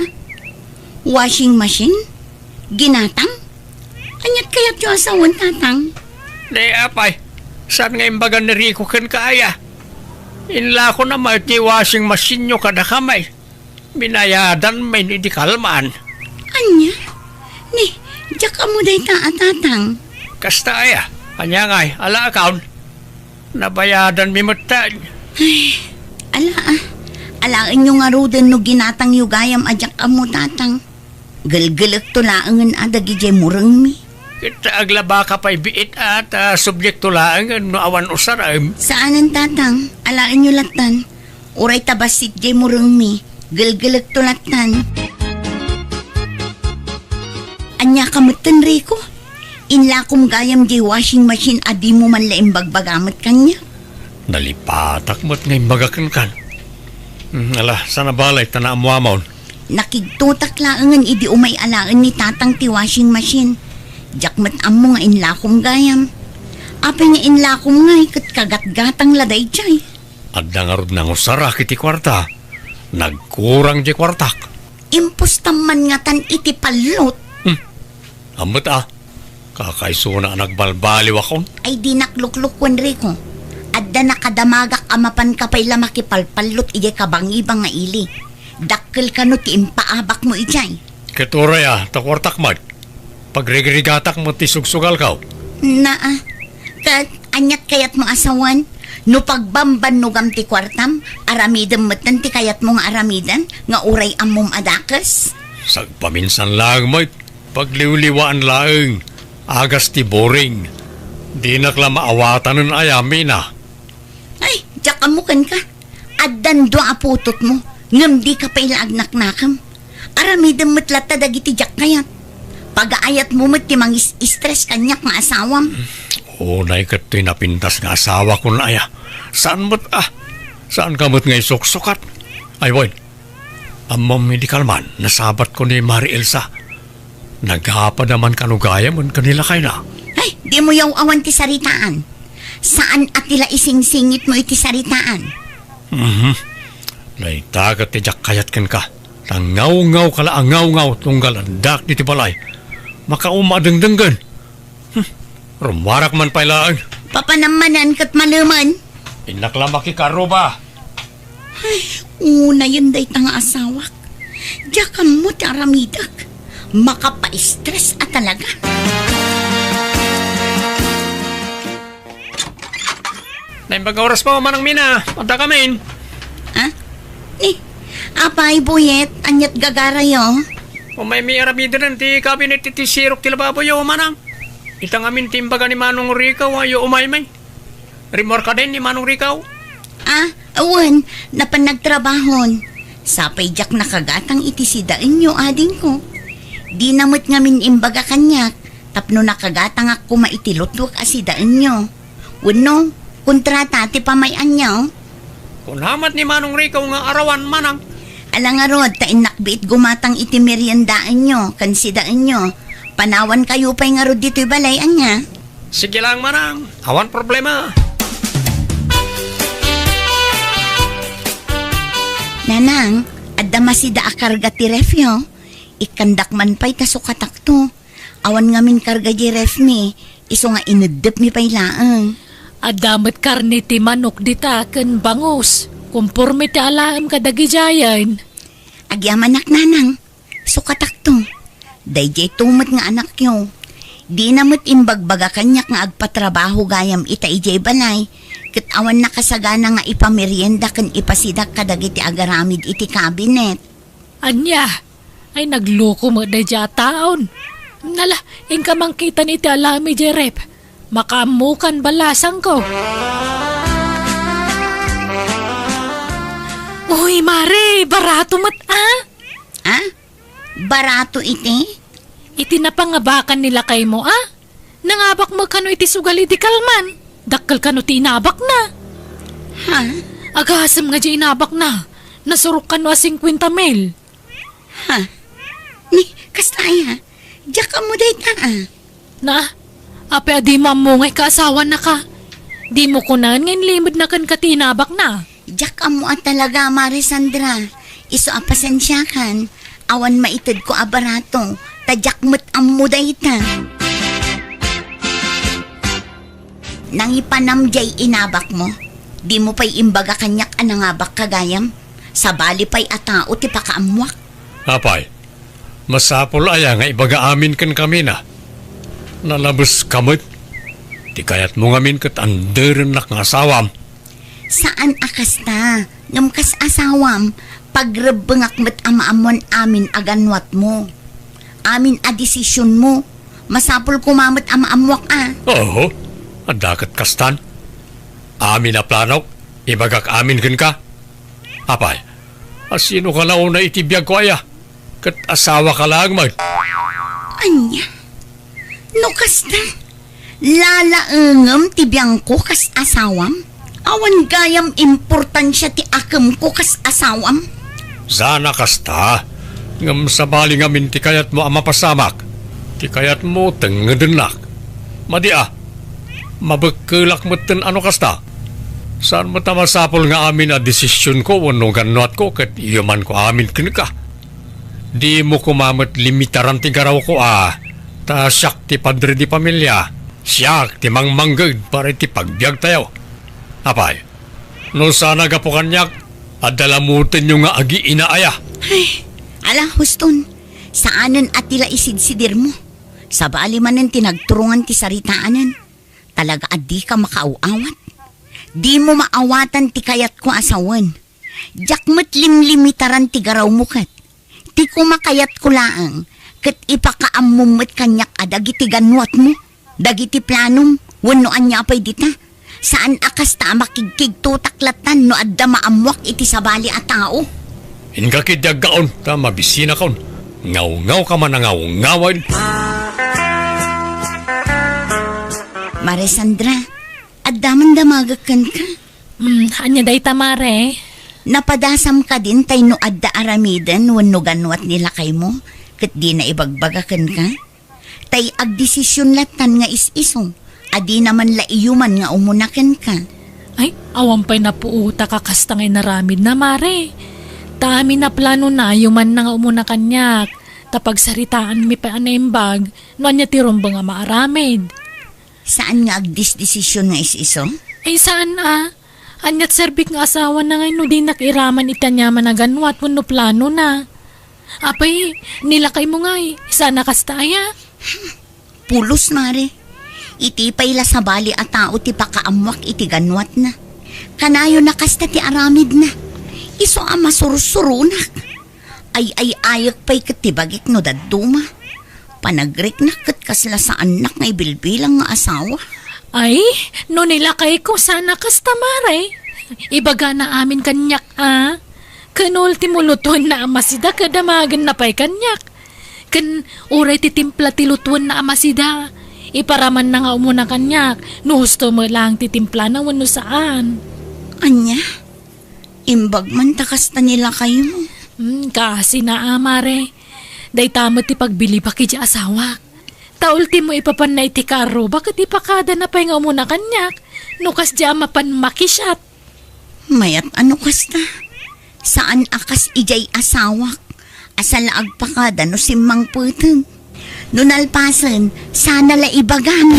Washing machine? Ginatang? Anyat kayat yung asawan tatang? Di apay, saan nga imbaga ni Rico kan kaya? Inla ko na may washing machine nyo kada kamay. Binayadan may hindi kalmaan. Anya? Ni, diyak mo day tatang. Kasta aya, kanya ngay, ala account. Nabayadan mi matan. Alaan nyo nga ro din no ginatang yugayam adyak mo tatang. Galgalak to laangan adagi jay murang mi. Kita aglaba ka pa'y biit at subjekto lang no awan usaram. Saanan tatang? Alaan nyo latan. Uray tabasit jay murang mi. Galgalak to latan. Anya kamutan Rico. Inla kum gayam jay washing machine adi mo man laing bagbagamat kanya. Nalipatak mo't ngay magakan kan. Ala, sana balay tanaamuamaon. Nakigtutak laangan idi umay alaan ni tatang ti washing machine. Jakmat amo nga inlakom gayam. Apay nga inlakom nga ikat kagat-gatang laday jay. At nangarod nang usarak iti kwarta. Nagkurang di kwartak. Impustaman nga tan iti palot. Amot kakaiso na nagbalbaliw akon. Ay di nakluklukwan Rico. Adda nakadamagak amapan ka pa'y lamakipalpalot ijay kabangibang nga ili. Dakkel ka no ti impaabak mo ijay. Keturaya, takwartak mad. Pagregrigatak mo ti sugsugal kaw. Kat anyat kayat mo asawan. No pagbamban no gam ti kwartam, aramidam matan ti kayat mong aramidan, nga uray amom adakas. Sagpaminsan lang mo, pagliwliwaan laeng, agas ti boring. Di nakla maawatan ng ayamin Ay, diyak amukan ka. Addan do aputot mo, ngam di ka pa ilaagnak nakam. Aramidam matlata dagiti jak kayat. Pag-aayat mo mat timang stress kanyak nga asawam. Unay kat napintas nga asawa ko na aya. Saan mo't Saan ka mo't nga isuksukat? Ay, wait. Amang medical man, nasabat ko ni Mari Elsa. Naghapa naman kanugaya man kanila kay na. Ay, di mo yaw awan ti saritaan. Saan at tila isingsingit mo iti saritaan? Naitagat ti jak kayat ken ka. Tangaw-ngaw kala angaw-ngaw tunggal andak di ti balay. Makaumadengdenggan. Rumarak man pailaan. Papanamanan kat maluman. Inaklamaki karo ba? Una yun day tanga asawak. Diyan mo ti aramidak. Makapa-stress at talaga. Naimbaga oras pa manang mina. Punta kami. Ha? Apay buyet, anyat gagarayo. Kung may aramido rin, ti kabinet ti sirok ti lababo yo manang. Itang amin timbaga ni Manong Ricaw ayo umay-may. Remor ka din ni Manong Ricaw. Awan, napanagtrabahon. Sapay jak nakagatang iti sidaan nyo, ading ko. Di namot ngamin imbaga kanyak, tapno nakagatang ako maitilotwak asidaan nyo. Wano, kontrata ti pamayan nyo. Kung hamat ni Manong Ricaw nga arawan manang. Alang arod, tain nakbit gumatang iti meriendaan nyo, kansidaan nyo. Panawan kayo pa'y nga rod dito'y balayan niya. Sige lang manang, awan problema. Nanang, adda masida akarga ti refyo. Ikandak man pa'y kasukatak to. Awan ngamin karga di ref mi. Iso nga inudep mi pa'y laang. Adamat karni ti manok dita ken bangus. Kumpurme ti alaam kadagi jayan. Agyamanak nanang, sukatak to. Dayjay tumat nga anak yo. Di namot imbagbaga kanyak nga agpatrabaho gayam ita ijay balay. Ket awan nakasagana nga ipamerienda ken ipasidak kadagiti agaramid iti kabinet. Anya, ay nagloko mo da dya taon. Nala, ingka mangkita ni ti alami jerep. Makamukan balasang ko. Uy, Mare, barato mat Barato iti? Iti napangabakan nila kay mo Nangabak mo kano iti sugali di kalman. Dakkal kano ti inabak na. Ha? Agasam nga di inabak na. Nasurok kano a 50 mil. Ha? Ni, kastaya. Diyak ka mo day ta Na, ape adi mamungay kaasawa na ka. Di mo kunan ngayon limod na kan katinabak na. Diyak ka mo at talaga, Marisandra. Iso apasensya kan. Awan maitid ko abarato. Tadyak mo't ammo day ta. Nangipanamjay inabak mo. Di mo pa'y imbaga kanyak anangabak kagayam. Sa bali pa'y atao ti pakaamwak. Apay, masapol aya nga ibaga amin kan kami na. Nalabas kamot. Di kayat mo ngamin kat anderen nak nga asawam. Saan akas ta? Ngamkas asawam. Pagrebengak met amaamon amin aganwat mo. Amin a desisyon mo. Masapol kumamot amaamwak Oo, adakat kastan. Amin na planok, ibagak amin kan ka. Apay, asino ka na una itibiyag ko aya? Kat asawa ka lang man. Anya? No kasta? Lalaengem ti biyang ko kas asawam? Awan gayam importansya ti akam ko kas asawam? Sana kasta, ngam sabali ngamin ti kayat mo amapasamak. Ti kayat mo tengedenak. Madia, mabagkulak mo ten ano kasta? Saan mo tamasapol nga amin a desisyon ko wano ganot ko kat iyaman ko amin kinika. Di mo kumamot limitaran ti garaw ko ta siyak ti padre di pamilya. Siyak ti mangmanggad para ti pagbiag tayo. Apay, no sana gapo kanyak, adalamutin nyo nga agi inaaya. Ay, ala huston, saanan at tila isidsidir mo? Sa bali manan tinagturungan ti saritaanan. Talaga adi ka makauawat. Di mo maawatan ti kayat ko asawan. Jakmat limlimitaran ti garaw mo kat. Ti kumakayat ko laang. Kat ipakaamumot kanyak adagiti ganwat mo. Dagiti planom, wano anya apay dita. Saan akas ta makigkig tutaklatan no adda maamwak iti sabali a tao? Inga kidagaon, ta mabisina kaon. Ngaw-ngaw ka man na ngaw-ngawan. Marisandra, adda man damagakan ka. Anya day tamare. Napadasam ka din tay no adda aramiden wenno ganwat nila kay mo. Ket di na ibagbagakan ka. Tay agdesisyon latan nga is-isong. Adi naman la iyuman nga umunakan ka. Ay, awampay na puuta ka kastangay naramid na mare. Tami na plano na yuman na nga umuna kanyak. Tapag saritaan mi pa anaimbag, no anya tiromba nga maaramid. Saan nga agdesisyon nga is-isong? Ay saan Anyat serbik nga asawa na ngayon no di nakiraman itanyaman na ganwat no plano na. Apay, nilakay mo nga sana kastaya. Pulos, mare. Iti payla sa bali at tao ti pakaamwak iti ganwat na. Kanayo na kasta ti aramid na. Iso ang masurusurunak. Ay ayak pa'y katibagik no daduma. Panagrik na kat kasla sa anak nga ibilbilang nga asawa. Ay, no nilakay ko sana kastamare. Ibaga na amin kanyak Kanultimo lutuan na amasida kadamagan na pa'y kanyak. Kan uray titimpla tilutuan na amasida. Iparaman na nga umuna kanyak. No gusto mo lang titimpla na wano saan. Anya? Imbag man takasta nila kayo mo. Kasi na amare. Day tamot ti pagbili pa ki asawa. Taulti mo ipapan na iti karo, bakit ipakada na pa'y nga umuna kanyak? Nukas di amapan makisyat. Mayat ano kasta? Saan akas ijay asawak? Asal agpakada no simang puteng. Nunalpasan, sana la ibagan.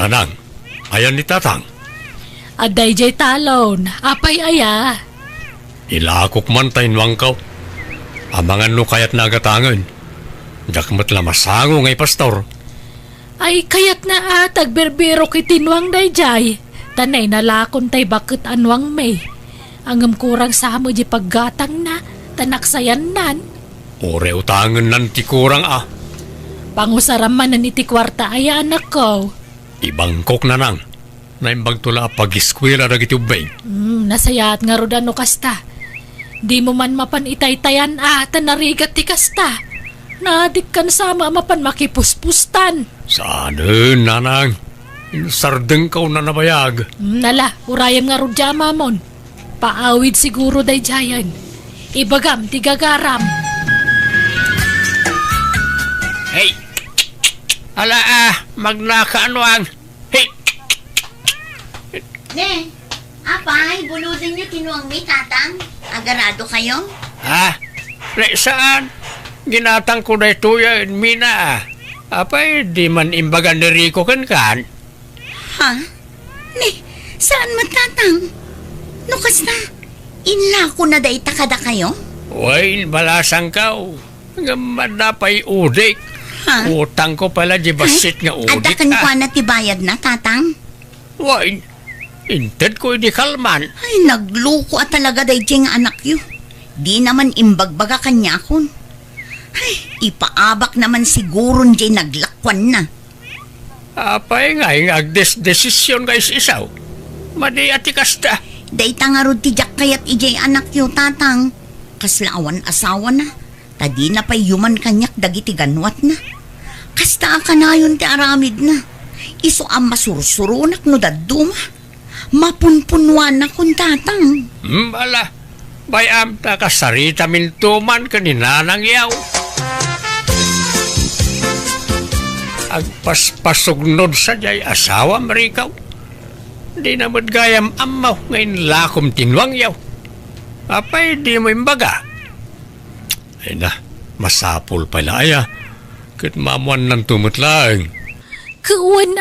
Nanang, ayan ni tatang. Aday jay talon, apay aya. Ilakok man tayo wangkaw. Amangan no kayat nagatangan. Jakmat la masango ngay pastor. Ay kayat na tagberbero kitinwang dayjay. Tanay nalakon tay bakit anwang may. Angam kurang sa mo di paggatang na, tanaksayan nan. Ore utangan nan ti kurang Pangusaraman nan iti kwarta ay anak ko. Ibangkok na nang. Naimbag tula pag-iskwela na gitubay. Nasayat nga rodano kasta. Di mo man mapan itaytayan tanarigat ti kasta. Nadik kan sama mapan makipuspustan. Saan nanang? Sardeng ka na nabayag. Nala, urayam nga rodya mamon. Paawid siguro day jayan. Ibagam ti gagaram. Hey! Ala magnakaanwang. Hey! Ne, apay, buludin niyo tinuang may tatang. Agarado kayo? Saan? Ginatang ko na ito yan, Mina. Apay, di man imbagan ni Rico kan. Ha? Ne, saan matatang? No kasta, inla ko na day takada kayo? Uy, balasang ka. Gamad na pa'y udik. Ha? Utang ko pala di basit nga udik. Adakan ko na tibayad na, tatang? Uy, inted ko di kalman. Ay, nagluko at talaga day nga anak yu. Di naman imbagbaga kanya kon. Ay, ipaabak naman siguro di naglakwan na. Apay nga, agdesisyon guys isaw. Madi ati kasta. Day tangarod ti jak kayat ijay anak yu, tatang. Kaslaawan asawa na. Tadi na pa'y yuman kanyak dagiti ganwat na. Kasta ka na yun ti aramid na. Iso ang masursurunak no daduma. Mapunpunwan na kung tatang. Bala, bayam ta kasarita mintuman kaninanang yaw. Agpaspasugnod sa jay asawa marikaw. Di naman gayam amaw ngayon lakom tinwang yaw. Apay di mo imbaga. Ay na, masapol pala aya. Kat mamuan ng tumutlang. Kuwan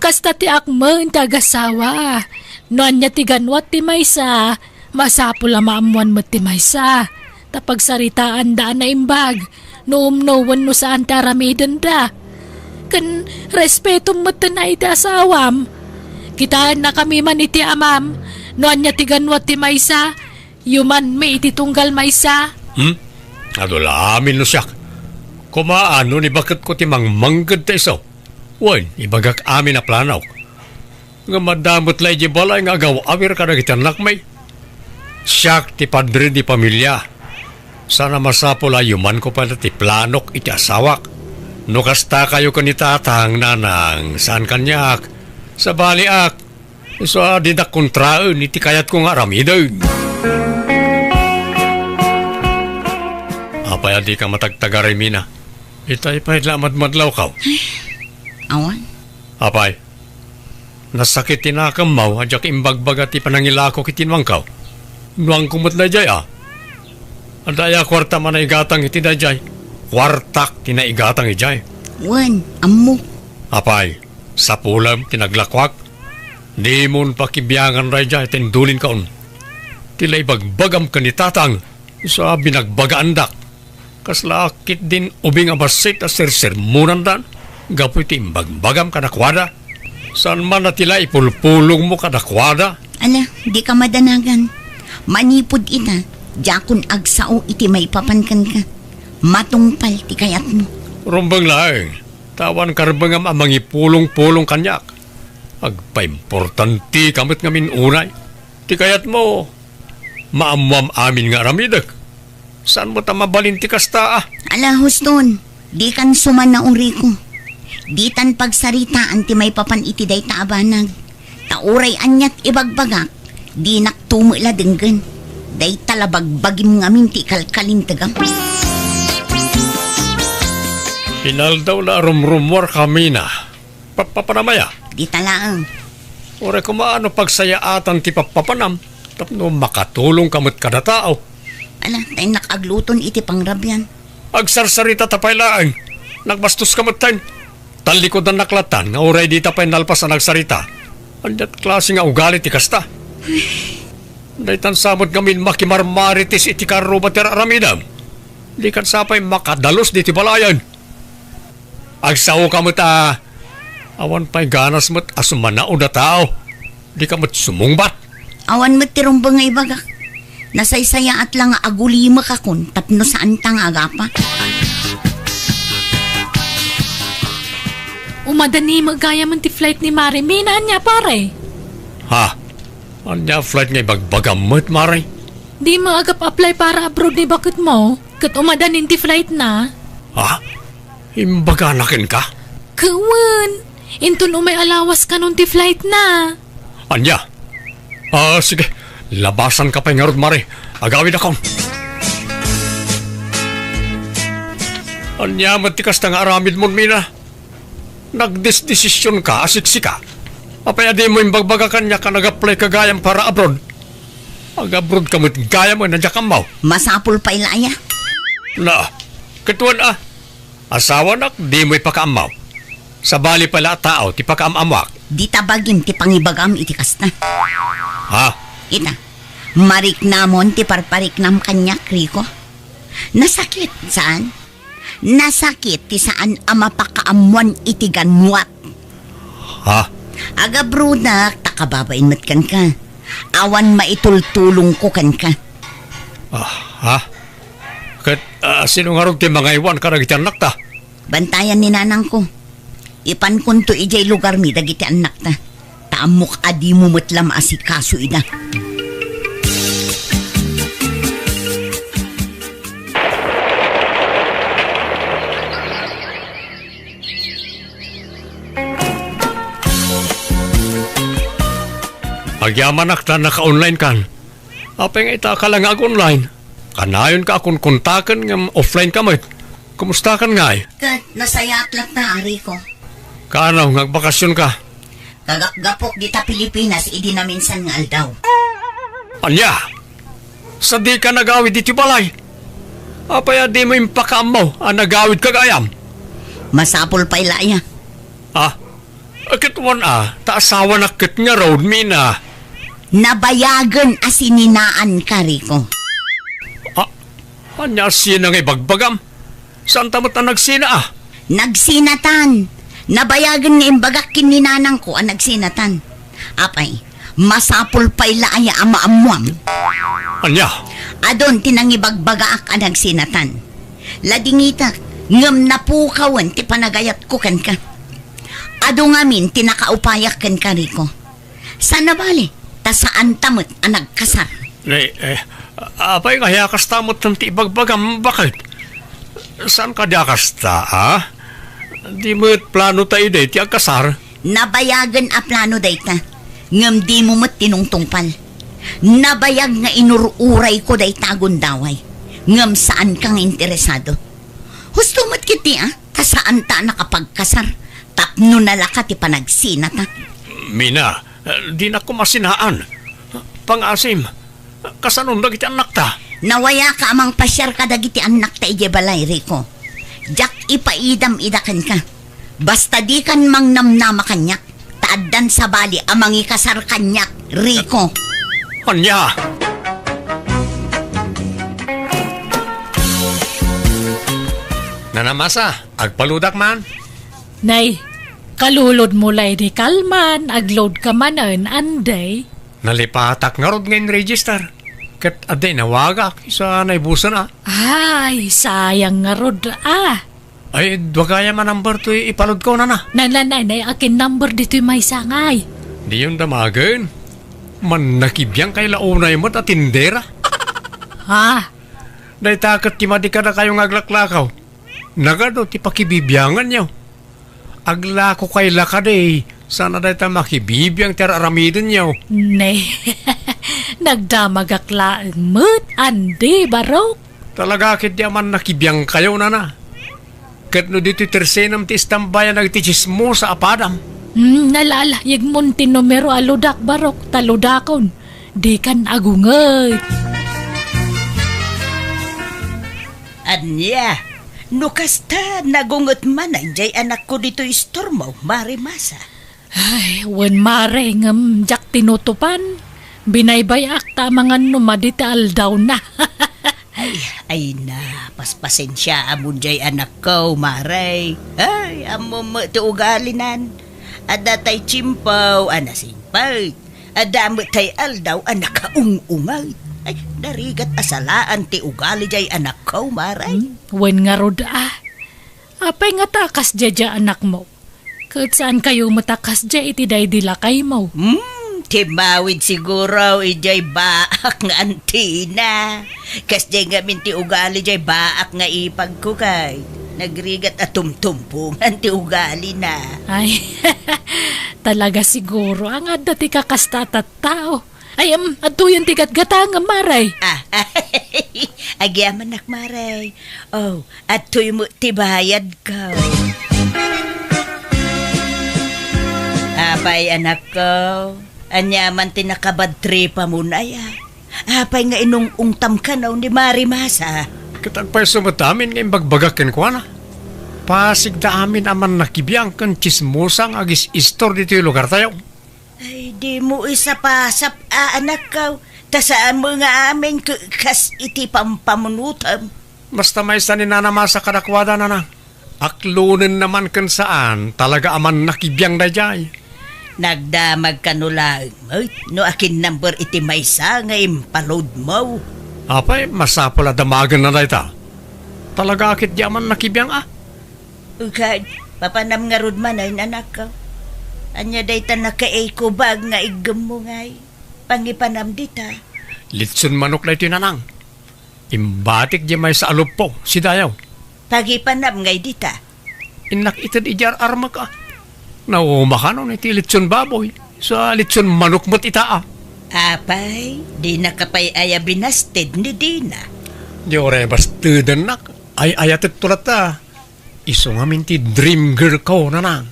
kasta ti akman tagasawa. Noan niya ti ganwat ti maysa. Masapol la maamuan mo ti maysa. Tapag saritaan daan na imbag. Noom-nowan no saan taramidin da. Kan respeto mo tanay ti asawam. Kitaan na kami man iti amam. Noan niya ti ganwat ti maysa. Yuman may iti tunggal maysa. Adula amin no siyak. Kumaano ni bakit ko timang manggad ta iso? Wan, ibagak amin na planaw. Nga madamot lay di balay nga agaw awir ka na kitanak may. Siyak ti padre di pamilya. Sana masapol ayuman ko pala ti planok iti asawak. No kasta kayo kanitatang nanang saan kanyak. Sa baliak. So didak kontraen iti kayat ko nga ramidaw. Apay adi ka matagtagaray mina. Itay pa'y lamad-madlaw ka. Awan? Apay, nasakit tinakamaw adyak imbagbaga ti panangilako kitinwang ka. Nuang kumot na jay Adaya kwarta man na igatang iti na jay. Kwartak tinaigatang ijay. Wan, amo. Apay, sa pulam tinaglakwak. Di mon pakibiyangan ray jay tindulin kaon. Tila ibagbagam kanitatang sa binagbagandak. Kaslakit din ubing abasit a sirsermunan dan. Gapoy ti imbagbagam kanakwada. Saan man na tila ipulpulong mo kanakwada? Ala, di ka madanagan. Manipod ita, jakon agsao iti may papankan ka. Matungpal ti kayat mo. Rumbang laeng, tawan karbangam amang ipulong-pulong kanyak. Agpa-importanti kamot ngamin unay. Ti kayat mo, maamwam amin nga ramidag. Saan mo ta mabalin ti kasta Ala, huston, di kan suman na uri ko. Di tan pagsaritaan ti may papan iti day taabanag. Tauray anyat ibagbagak, di naktumula denggan. Day talabagbagim ngamin ti kalkalin tagam. Pinal daw na rumrumwar kami na. Papanamaya. Di talaang. Ore kumaano pagsayaatan ti papapanam. Tapno makatulong kamot kada tao. Ala, tay nakagluton iti pangrabyan. Agsarsarita tapay laeng. Nagbastos kamot tayo. Talikod ang naklatan nga oray di tapay nalpas ang nagsarita. Andat klase nga ugali ti kasta. Daytan samot ngamin makimarmaritis iti karuba ti raramidam. Di kan sapay makadalos di ti balayan. Agsaw ka mo't awan pa'y ganas mo't asumanao na tao. Di ka mo't sumungbat. Awan mo tirumbang nga ibagak. Nasaysaya at lang agulima ka kun tapno saan tang agapa. Umadani magaya man ti flight ni Mari. Minahan niya pare. Ha? Anya flight ngay bagbagamot, Mari? Di mo agap apply para abroad ni bakit mo? Kat umadanin ti flight na. Ha? Imbaganakin ka? Kawan. Intun umay alawas ka nun ti flight na. Anya? Sige. Labasan ka pa nga rod, Mari. Agawin ako. Anya, matikas na nga aramid mo, Mina. Nagdesisyon ka, asiksika. Apaya di mo imbagbaga kanya ka nag-apply ka gayam para abroad. Mag-abroad ka mo't gayam mo, nandiya ka mau. Masapul pa ilaya. Na, katuan asawa nak, di mo ipakaamaw. Sa bali pala tao, ti pakaamamwak. Di tabagim ti pangibagam iti kasta. Ha? Ita, marik namon ti parparik nam kanya, Kriko. Nasakit, saan? Nasakit ti saan ama pakaamuan iti ganwat. Ha? Aga brudak, takababain mat kan ka. Awan maitultulong ko kan ka. Ha? Kat, sino nga rin ti mga iwan ka nagitianak ta? Bantayan ni nanang ko. Ipan kunto ijay lugar mi dagiti anak ta. Taamok adi mo matlam asikaso ida. Agyaman akta naka-online kan. Apeng ita ka lang online. Kanayon ka akong kontakan ng offline ka mo. Kumusta kan nga Kat, nasayat lang ta, ari ko. Kaano, nagbakasyon ka? Kagapgapok di ta Pilipinas, idi na minsan nga aldaw. Anya? Sa di ka nagawid dito balay. Apaya di mo impakam mo ang nagawid kagayam. Masapol pa ilaya. Akit taasawa na kit nga road mina. Nabayagan asininaan ka, Rico. Anya sina nga ibagbagam? Saan tamot na nagsina Nagsinatan. Nabayagan nga imbagakin ni nanang ko ang nagsinatan. Apay, masapol pa ilaya ama amuam. Anya? Adon tinangibagbagaak ang nagsinatan. Ladingita, ngam napukawan ti panagayat ko kan ka. Ado ngamin tinakaupayak ken kariko. Sana bali, ta saan tamot ang nagkasar. Apay kaya kastamot ng tibagbagam, bakit? Saan ka di akasta, ha? Di mo't plano tayo day, ti agkasar. Nabayagan a plano dayta. Ngam di mo mat tinungtungpal. Nabayag nga inururay ko dayta gundaway. Ngam saan kang interesado. Husto mat kiti kasaan ta nakapagkasar. Tapno nalaka ti panagsinat Mina, di na ko masinaan. Pangasim, kasanon na kita anak ta. Nawaya ka amang pasyar ka dagiti anak ta ije balay, Rico. Jak ipaidam-idakan ka. Basta di kan mang namnama kanyak. Taadan sa bali amang ikasar kanyak, Rico. Anya! Nanamasa, agpaludak man. Nay, kalulod mo lay di kalman, agload ka manan, anday. Nalipatak nga rod ngayon register. Kat aday nawagak sa naibusan Ay, sayang nga rod Ay, dwagaya man number to ipalod ko na. Nanay, akin number dito'y may sangay. Di yung damagan. Man nakibiyang kay launay mo't at tindera. Ha? Day takot ti madi ka na kayong aglaklakaw. Nagado ti pakibibiyangan niyo. Aglako kay lakaday. Sana day ta makibibiyang teraramidin niyo. Nay, nagdamagaklaan mo't andi barok. Talaga kit di man nakibiyang kayo na. Kat no dito tersenam ti istambayan nagtichismo sa apadam. Nalala, yag munti numero aludak barok, taludakon. Di kan agungay. Anya, nukasta nagungot man jay anak ko dito istormo, marimasa. Ay, wan mare ngam jak tinutupan. Binaybay akta mga numadita aldaw na. Ay na, paspasensya amon jay anak ko, maray. Ay, amo mo ti ugalinan. Ada tay chimpaw, anasimpay. Ada mo tay aldaw, anak kaungungay. Ay, darigat asalaan ti ugali jay anak ko, maray. Wan nga rod Apay nga takas dya anak mo. Kat saan kayo matakas dya iti day dilakay mo? Timawid siguro ijay baak nga antina. Kas jay nga minti ugali jay baak nga ipag ko kay. Nagrigat at tumtumpungan ti ugali na. Ay, talaga siguro ang dati kakastatat tao. Ay, ato yung tigat-gatang maray. Agyaman nak maray. Oh, at tuy mo tibayad ka. Apay anak ko, anyaman tinakabadtripa mo na ya. Apay nga inong ungtam ka na ni Marimasa. Kitagpay sumatamin ngayong bagbagakin ko na. Pasig da amin aman nakibiyang kan chismosang agis istor dito yung lugar tayo. Ay, di mo isa pasap, anak ko. Tasaan mo nga amin kas iti pampamunutam. Basta may saninanama sa kadakwada na. Aklunin naman kan saan talaga aman nakibiyang da jay. Nagdamag ka no lang. Ay, no akin number iti maysa nga impaload mo. Apay, masapula damagan na dayta. Talaga akit di aman nakibiyang Ukad, papanam nga rod man ay anak ko. Anya dayta naka-eco bag nga igam mo ngay. Pangipanam dita. Litsun manok na ito nanang. Imbatik di may sa alupo, si Dayaw. Pagipanam ngay dita. Inak itad ijar arma ka. Naumakanon iti litsun baboy. Sa litsun manok mo't itaa. Apay, di nakapay aya binasted ni Dina. Di orebas tudan nak. Ay ayatit tulata. Iso nga minti dream girl ko nanang.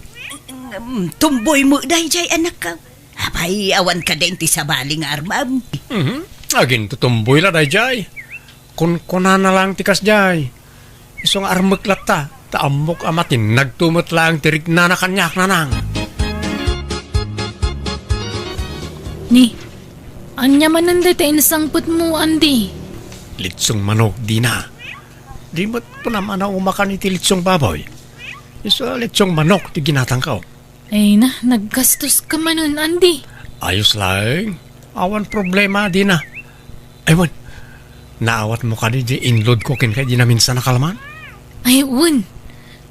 Tumboy mo dahi jay anak ka. Apay, awan ka din ti sabali nga armam. Agin tutumboy la day jay. Kun-kuna na lang tikas jay. Iso nga armak lata. Taamok amatin nagtumot lang tirig na kanyak nanang. Ni, anya man nanda tayo nasangput mo, Andi. Litsong manok di na. Di mo't po naman na umakan iti litsong baboy. Iso litsong manok ti ginatang ka. Ay na, naggastos ka man nun, Andi. Ayos lang. Awan problema di na. Ewan, naawat mo ka di inload ko kin kay di na minsan nakalaman? Ay, un.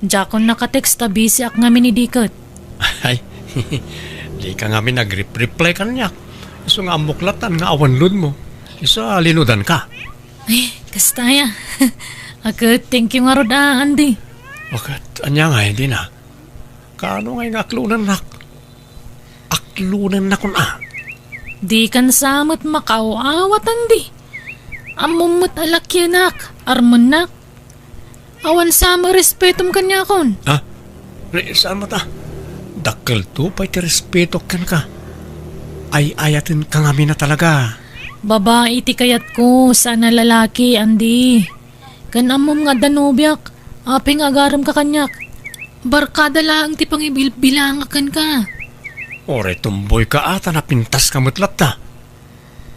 Diya ko nakatext busy ak nga minidikot. Ay, di ka nga nag-reply kanyak. Iso nga amuklatan nga awanlod mo. Isa linudan ka. Ay, kastaya. Ako, thank you nga rod, Andy. Bakit? Anya nga, hindi na. Kaano nga yung aklunan nak? Aklunan na kun Di kan samot makaawat, Andy. Amumot alakyanak, armonak. Awan sama respetum kanya kon. Ha? Saan mo ta? Dakkel to, pa'y ti respeto kan ka. Ay ayatin ka nga na talaga. Babae ti kayat ko, sana lalaki, Andy. Kan amom nga danubyak, aping agaram ka kanyak. Barkada lang ti pangibilbilangakan ka. Ore, tumboy ka ata na pintas ka mutlat ta.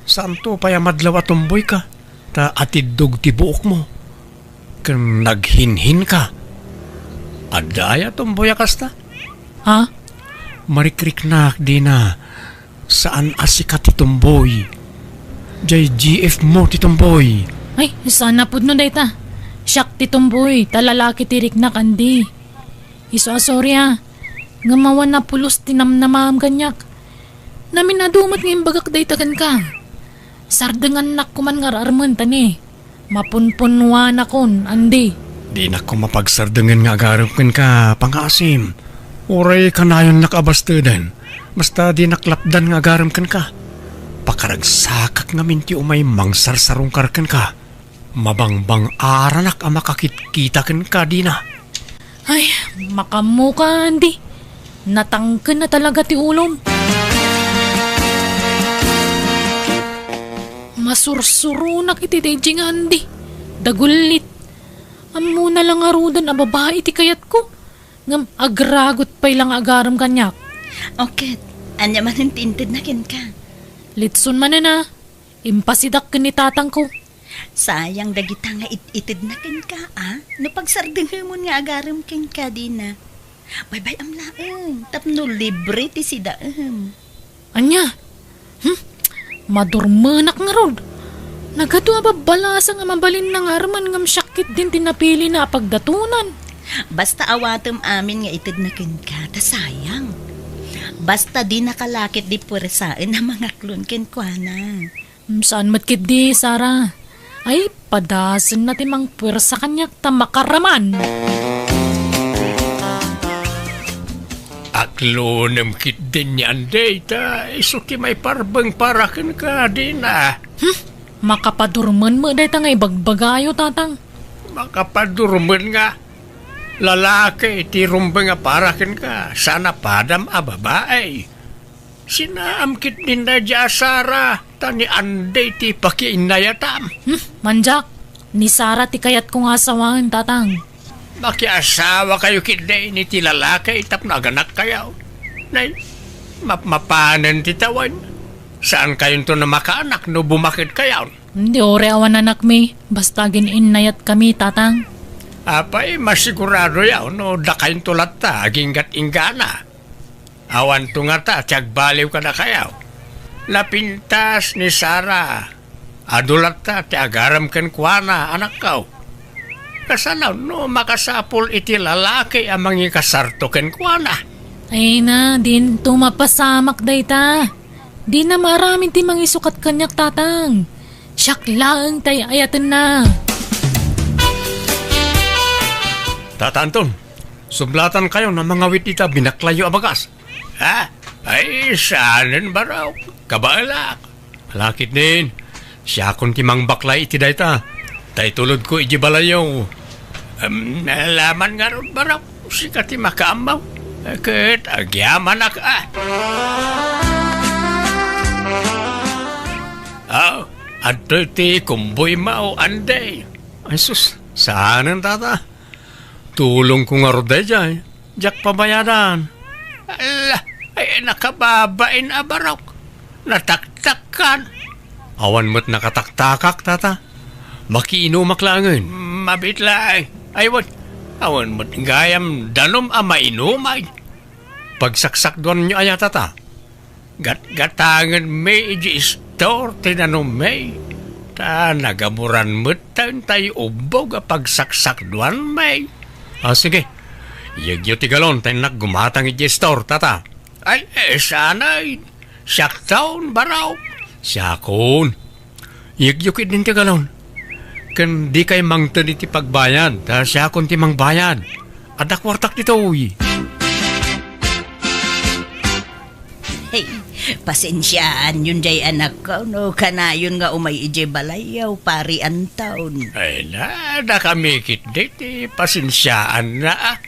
Saan to pa'y madlaw at tumboy ka? Ta atidog ti buok mo. Kan naghinhin ka. Adaya tumboy akas ta. Ha? Marikrik na di na. Saan asikat ti tumboy? Jay GF mo ti tumboy. Ay, sana pud no dayta. Siyak ti tumboy, talalaki ti riknak, Andy. Iso asorya, ngamawan na pulos tinamnamam kanyak. Namin nadumat ng imbagak dayta kan ka. Sardangan nak kuman nga rarman tani. Mapunpunwa na kon, Andy. Di na ko mapagsardangan nga agarapin ka, pangasim. Oray kanayon nakabastudan. Basta di naklapdan nga agaramkan ka. Pakaragsakak nga minti umay mangsarsarungkarkan ka. Mabangbang aranak ang makakitkitakan ka di na. Ay, makamuka, Andy. Natangken na talaga ti ulom. Masursurunak iti dayjing, Andy. Dagulit. Amo na lang arudan a babae ti kayat ko. Ngam agragot pa'y lang agaram kanyak. Okay, anya man hintintid na kin ka. Litson man na. Impasidak ken ni tatang ko. Sayang dagita nga itid na kin ka, No pagsardenghamon nga agaram kin ka di na. Bye-bye am laeng. Tapno libre ti si daem. Anya? Madurmanak nga rod. Nagado nga babalasa nga mabalin ng arman ngam syakit din tinapili na pagdatunan. Basta awatem amin nga itid na kin ka, ta sayang. Basta di nakalakit di puresaan na mga klon kin kwa na. Saan matkit di, Sarah? Ay, padasan natin mang pwersa kanyak ta makaraman. Aklunem kit din yan data. Isuki may parbang parakan ka din Makapadurman mo dahil nga ibagbagayo, tatang. Makapadurman nga. Lalaki, ti rumbang nga parakan ka. Sana padam a babae. Sinaamkit din na dya Sara. Tani anday ti pakiinayatam. Manjak, ni Sarah ti kayat kong asawahan, tatang. Makiasawa kayo kiday ni ti lalaki. Itap na ganak kayo. Nay, mapanan ti tawan. Saan kayo to na makaanak no bumakit kayo? Hindi ore awan anak mi. Basta gininayat kami, tatang. Apay, masigurado yaw, no, dakayin tulat ta, aginggat ingana. Awan to nga ta, tiyag baliw ka na kayaw. Napintas ni Sara, adulat ta, tiagaram kan kuana, anak kaw. Kasanaw, no, makasapol iti lalaki amang ikasarto kan kuana. Ay na, din tumapasamak dayta. Di na maraming ti mangisukat kanyak, tatang. Siyak laang tay ayatan na. Tata Anton, sublatan kayo ng mga witita binaklayo abagas. Ha? Ay, saanin ba raw? Kabalak. Malakit din. Siya kung timang baklay iti dayta. Tay tulad ko iji balayaw. Nalaman nga ron ba raw? Sikat ti makaamaw. Ket, agyaman ak adto ti kumboy mao anday. Ay sus, saanin tata? Tulong ko nga roday dyan. Diyak pabayaran. Ala, ay nakababain abarok. Nataktakan. Awan mo't nakataktakak, tata. Makiinumak langan. Mabitla ay wat. Awan mo't gayam danom ama inumay. Pagsaksak doon nyo aya, tata. Gatangan may iji store tinanom may. Ta nagaburan mo't tayo ubog pagsaksak doon may. Sige, Yagyo ti galon, tayo gumatang i-gestor, tata. Ay, sanay. Siyak taon, baraw. Siyakon. Yagyo kit din ti galon. Kan di kay mangtan iti pagbayad, ta siyakon ti mangbayad. Adak wartak dito, uy. Hey, pasensyaan yun jay anak ko, no? Kanayon nga umay ije balayaw, pari ang taon. Ay na kami kit diti, pasensyaan na ah.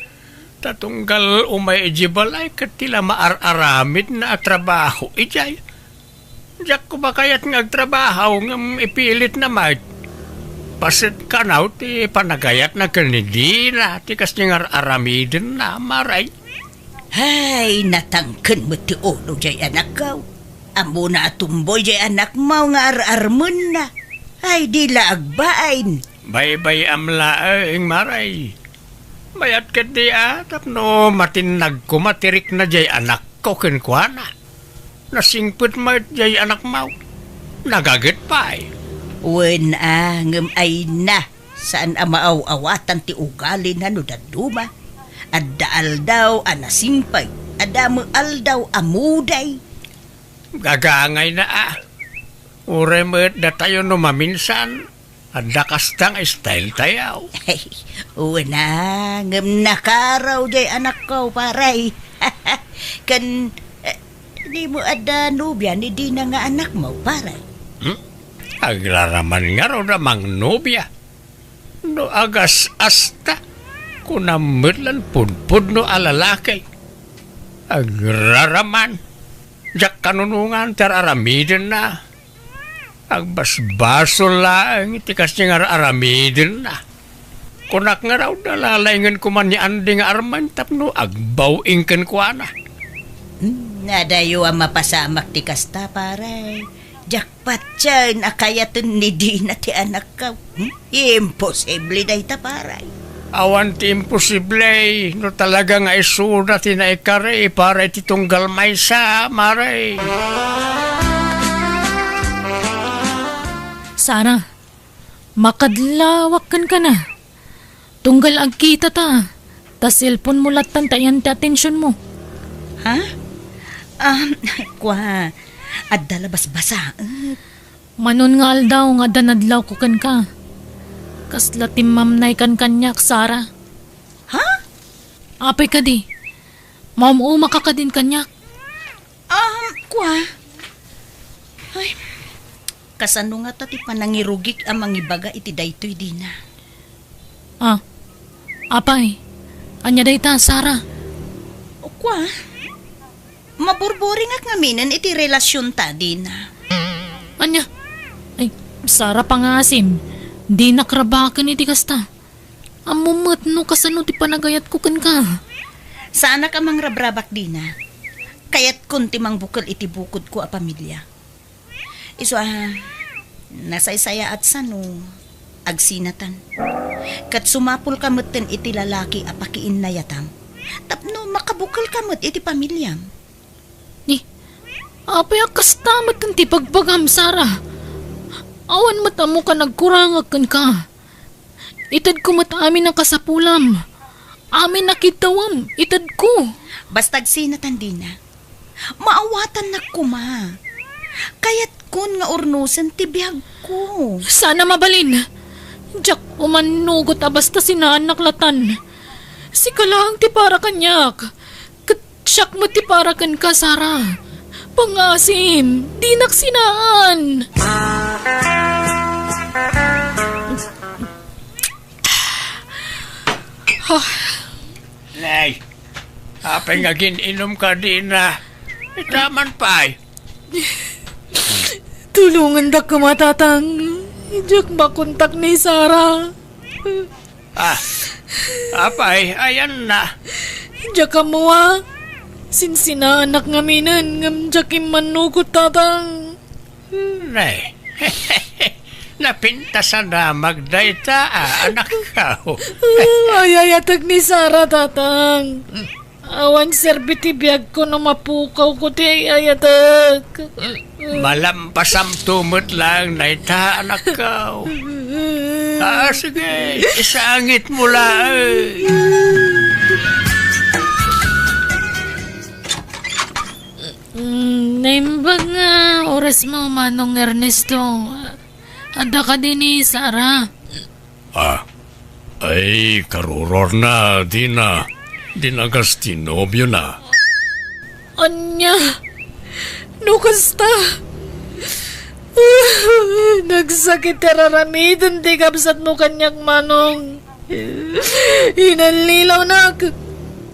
Tatunggal umay ijibalay katila maar-aramid na trabaho ijay. Diyak ko ba kaya't ngagtrabaho ng ipilit na mat? Pasit kanaw ti panagayat na kanidira ti kas niya ar-aramidin na maray. Hay, natangken mo ti ulo jay anak ko. Amo na tumboy jay anak mo nga ar-armon na. Ay, di laagbain. Bay-bay amlaeng maray. Bayat ka di tapno matinag ko matirik na jay anak ko kenkwana. Nasingput mo jay anak mo. Nagagit pa eh. Wen ngem ay na. Saan amaaw-awatan ti ugali na no daduma. Addaal daw anasimpay. Adamu aldaw amuday. Gagangay na Ure mo da tayo no maminsan. Adda kastang style tayaw. Ay, ngem nakaraw jay anak ko paray. Kan di mo ada nubya ni di na nga anak mo paray. Aglaraman nga ro namang nobya. No agas asta. Kunamidlan punpud no alalakay. Aglaraman. Jak kanunungan teraramidin na. Agbasbaso lang itikas niya nga aramidin na. Kunak nga raw dalalayngan kuman ni Andi nga arman tapno agbawing kenkwana. Nadayo ang mapasamak ti kasta paray. Jakpat siya nakayatan ni di na ti anak ka. Imposible day ta paray. Awan ti imposible. No talaga nga isuna ti naikari para iti tunggal may sa maray. Sara, makadlawak kan ka na. Tunggal agkita ta. Ta cellphone mo latan tayan ti atensyon mo. Ha? Kwa, at dalabas basa. Manon nga aldaw nga danadlaw ko kan ka. Kasla timamnay kan kanyak, Sara. Ha? Apay ka di. Maumuma ka din kanyak. Kwa. Ay, kasano nga tati panangirugik ang mangibaga iti daytoy di na. Apay. Anya day ta, Sara. Kwa, maburburing at ngaminan iti relasyon ta di na. Anya? Ay, Sara pangasim. Di nakrabakan iti kasta. Amumot no kasano ti panagayat ko kan ka. Sana ka mang rabrabak di na. Kaya't kunti mang bukal iti bukod ko a pamilya. Iso nasaysaya at sano, agsinatan. Kat sumapul kamutin iti lalaki a pakiin na yatam. Tapno makabukal kamut iti pamilyam. Ni, apay akastamat kan ti pagbagam, Sara. Awan matamo ka nagkurangag kan ka. Itad ko matamin ang kasapulam. Amin nakitawam, itad ko. Bastag sinatan di na. Maawatan na kuma. Kaya't kun nga urnusan tibiyag ko. Sana mabalin. Diyak umanugot basta sinanaklatan. Si kalang ti para kanyak. Katsyak mo ti para kan ka, Sara. Pangasim, di naksinaan. Nay, apay nga gininom ka din na. Itaman pa Tulungan da ka matatang. Diyak makontak ni Sara. Apay, ayan na. Diyak ka mo Sinsina anak ngaminan ngam jakim manugot tatang. Nay, napintasan na magdayta anak ka. Ayayatag ni Sara tatang. Awan serbiti biyag ko na mapukaw ko ti ayatag. Malampasam tumot lang na ita anak ka. Sige, isangit mo lang. Imbag nga oras mo, Manong Ernesto. Ada ka din ni Sara. Ay, karuror na, di na. Di na gastinobyo na. Anya, no kasta. Nagsakit kararamidan di kapsat mo kanyak Manong. Inalilaw na.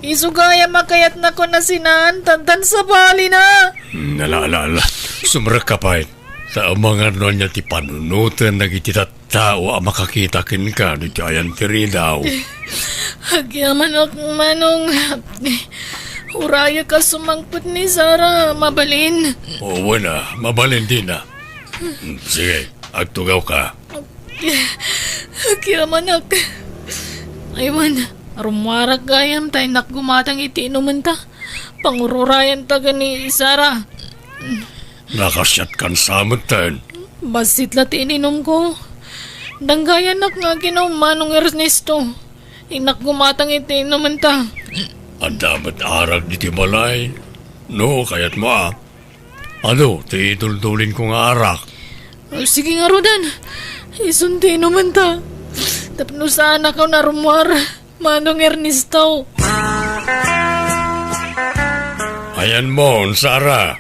Isugaya makayat na ko na sinaan, tantan sa bali na. Nalala, sumrakapay. Sa mga niya ti panunutan na tao ang makakita kin ka ni Giant Tiridaw. Hagyaman ako Manong. Uraya ka sumangpot ni Sara, mabalin. Oo na, mabalin din na. Sige, agtugaw ka. Hagyaman ako. Aywan, rumwarak gayam tayo nakgumatang itiinuman ta. Pangururayan ta ni Sara. Nakasyat kan samot tayo. Basit la ininom ko. Danggayan nak nga ginom Manong Ernesto. Inak gumatang itiinuman ta. Ang damat arag di tibalay. No, kayat mo Ano, tiituldulin ko nga arak. Sige nga Rodan. Isunti naman ta. Tapno sana ka na rumwar. Manong Ernesto. Ayan mo, Sara.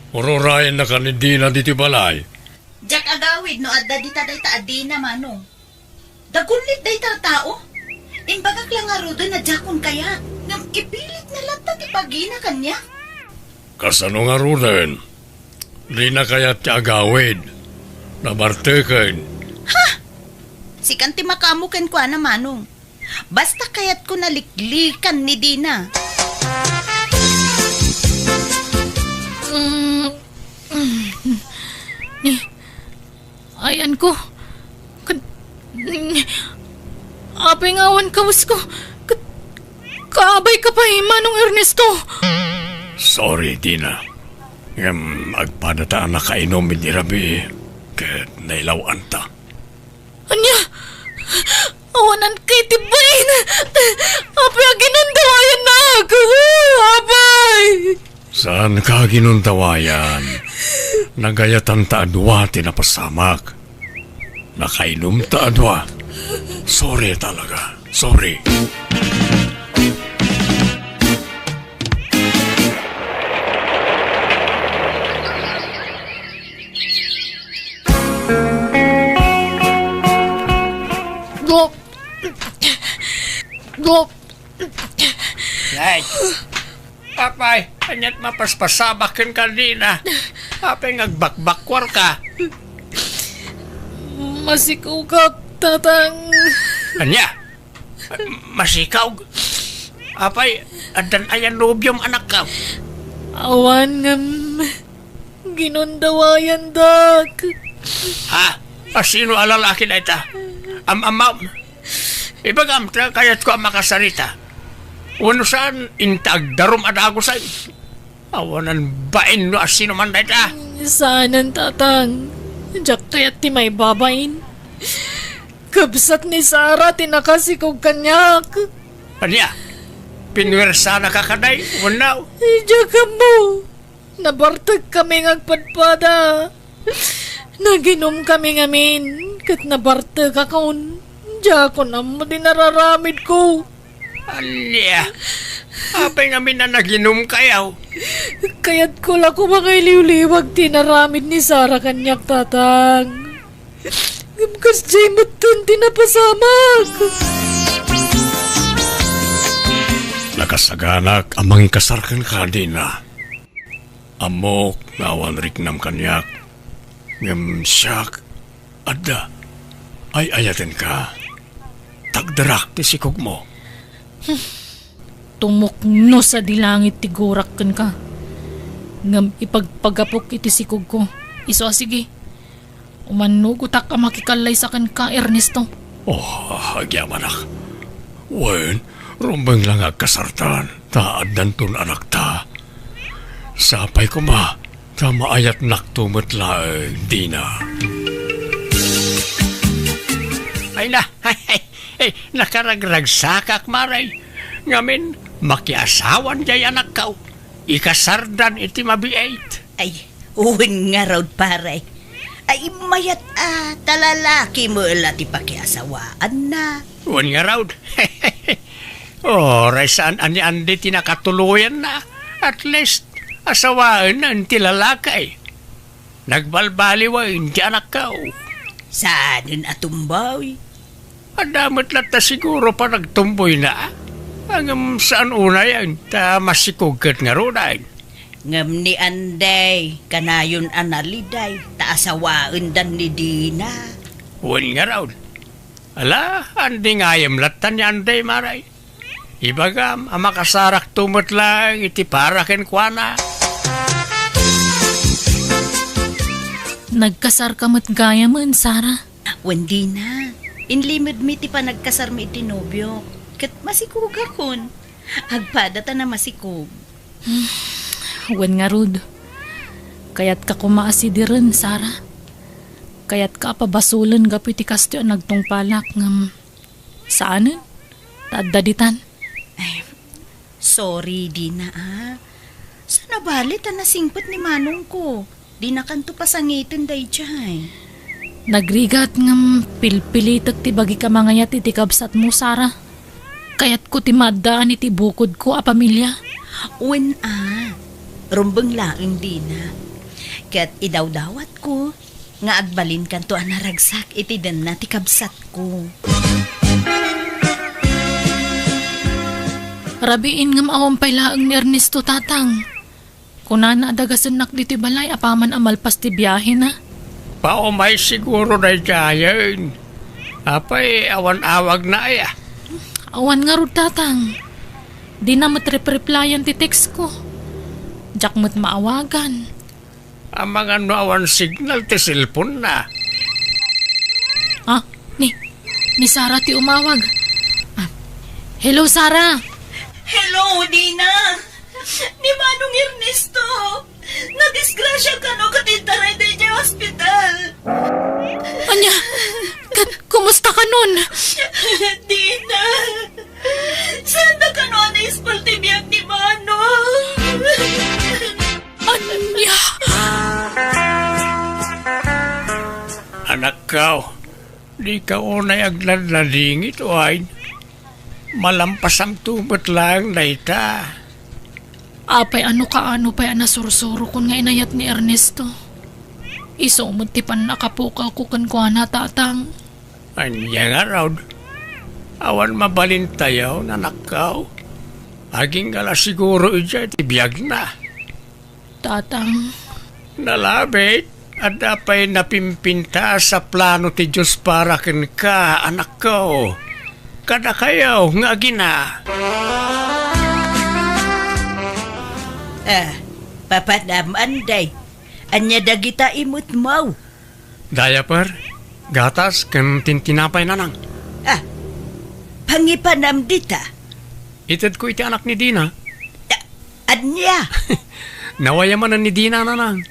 Ururayan na ka ni Dina di tibalay. Jak agawid no adda dita dayta adina Manong. Dagunlit dayta tao. Imbagak lang nga Rodan na jakon kaya. Ngam ipilit na lata ti pagina kanya. Kasano nga runen? Di na kaya't agawid. Nabartekan. Sikan ti makamuken ko na Manong. Basta kayat ko naliklikan ni Dina. Ayan ko. Apay ngawan kawas ko. Kaabay ka pa Manong Ernesto. Sorry, Dina. Agpadataan na kainom ni Rabi. Kaya nailawan ta. Anya? Awanan kay tibayin. Apay ang ginundawayan na ako. Apay! Saan ka ginuntawayan? Nagayatan ta adwa tinapasamak. Nakainom ta adwa. Sorry talaga. Sorry. Go! Ay, papay, anyat mapaspasabakin ka din Apay ngagbakbakwar ka. Masikaw ka, tatang. Anya? Masikaw? Apay, adan ayan nobyong anak ka. Awan ngam. Ginundawayan, dak. Ha? Sino alalaki na ita? Amam. Ibagam, kayat ko ang makasarita. Wano saan intagdarom adago sa'yo? Awanan bain no asino man na ita? Saanan, tatang. Diyak kaya't ti may babain. Kabsat ni Sara, tinakasikog kanyak. Anya? Pinwersa na kakaday? Wanaw? Diyak mo. Nabartag kami ngagpadpada. Naginom kami ngamin. Kat nabartag akon. Diyak ko na mo din nararamid ko. Anya? Apay ngamin na naginom kayaw. Kaya't ko lang kumakaliw-liwag tinaramid ni Sara kanyak, tatang. Gamkas jay matan tinapasamak. Nakasaganak amang kasarkan ka din Amok nawan riknam kanyak. Ngam siyak. Adda. Ay ayatin ka. Tagdarak ti sikog mo. Tumukno sa dilangit tigurak kan ka. Ngam ipagpagapok iti sikog ko. Iso sige. Umanugutak ka makikalay sa kan ka, Ernesto. Oh, agyaman Wen, rumbang lang agkasartan. Taad nantun anak ta. Sapay ko ta maayat naktumot lang, Dina. Ay na, nakaragragsakak maray. Ngamin, makiasawan jay anak ka. Ikasardan iti mabiait. Ay, uwin nga raw paray. Ay, mayat talalaki mo ti pakiasawaan na. Uwan nga raw. Oray saan ani andi tinakatuluyan na. At least, asawaan na ang tilalakay. Nagbalbaliwain di anak ka. Saanin atumbaw? Adamot lata siguro pa nagtumboy na. Hanggang saan una yan, ta masikugat nga runay. Ngam ni Anday, kanayon analiday, taasawaan dan ni Dina. Uwan nga raw. Ala, andi ngayam latan ni Anday maray. Ibagam, ang makasarak tumot lang, iti parakin kwa na. Nagkasar ka mat gaya man, Sara. Wendi na. Inlimod mi ti pa nagkasar mi iti nobyo. Kat masikog akon. Agpada ta na masikog. Wen nga rud. Kayat ka kumaasi di rin, Sara. Kayat ka pabasulan gapi ti kastyo nagtungpalak ngam. Saanin? Tadaditan. Sorry, Dina Sana balit nasingpot ni manong ko. Di na kanto pasangitin day dyan. Nagrigat ngam pilpilitak ti bagi ka mangayat iti kabsat mo, Sara. Kayat ko ti maddaan iti bukod ko a pamilya. Uwan rumbang laing Dina. Kat idawdawat ko, nga agbalin kanto naragsak iti den na ti kabsat ko. Rabiin ngam awampay laang ni Ernesto, tatang. Kunana adagasanak diti balay apaman amalpas ti biyahe na. Paumay siguro na jayan. Apay, awan-awag na ay. Awan nga rud, tatang. Di na matrepreplyan ti text ko. Diyak mo't maawagan. Ang mga awan signal ti cellphone na. Ni Sara ti umawag. Hello, Sara. Hello, Dina! Ni Manong Ernesto! Nadisgrasya ka no katintaray din niya hospital! Anya, kumusta ka nun? Dina! Saan na ka no na ispaltibiyag ni Manong? Anya. Anak ka, di ka unay agladladingit o ay malampas ang tumot lang na ita. Apay ano pa'y nasursuro kun nga inayat ni Ernesto. Isumot ti pan nakapukaw ko kan kwa na, tatang. Anya nga raw. Awan mabalin tayo na nakaw. Aging gala siguro ija ti biyag na. Tatang, Nalabit at apay napimpinta sa plano ti Diyos para ken ka, anak ko. Kada kayo nga gina. Papadam Anday. Anya dagita imut mau. Diaper, gatas, ken tintinapay na nang. Pangipanam dita. Itad ko iti anak ni Dina. Anya. Nawayamanan ni Dina na nang.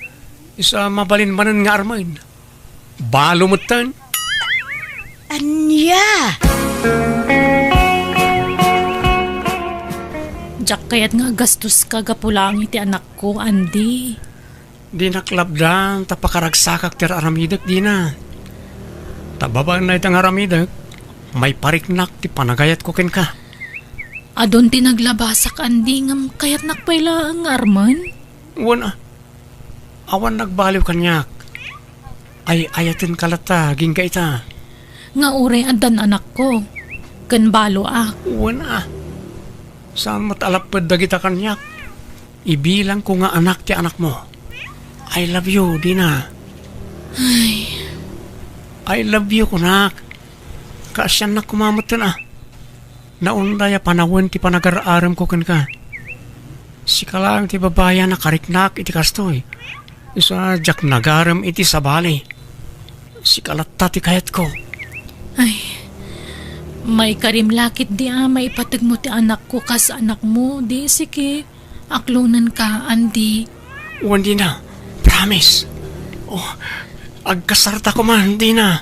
Isa mabalin-manan nga armain. Balo mo tan. Anya. jak kayat nga gastos ka gapulang iti anak ko, Andy. Di naklabdan, tapakaragsakak tira aramidak di na. Tababa na itang aramidak, may pariknak ti panagayat ko ken ka. Adon ti naglabasak, Andy, ngam kayat nakpayla ang arman. Awan nagbaliw kanyak. Ay ayatin kalata, gingga ita. Nga ure adan anak ko. Ken balo Saan matalapad dagita kanyak? Ibilang ko nga anak ti anak mo. I love you, Dina. I love you, kunak. Kaasyan na kumamot na. Naundaya panawin ti panagararam ko ken ka. Sika lang ti babaya na kariknak iti kastoy. Isa jak nagaram iti sabali. Sikalata ti kayat ko. May karimlakit di may ipatag mo ti anak ko kas anak mo. Di sige, aklunan ka, Andy. Di na. Promise. Agkasarta ko man, di na.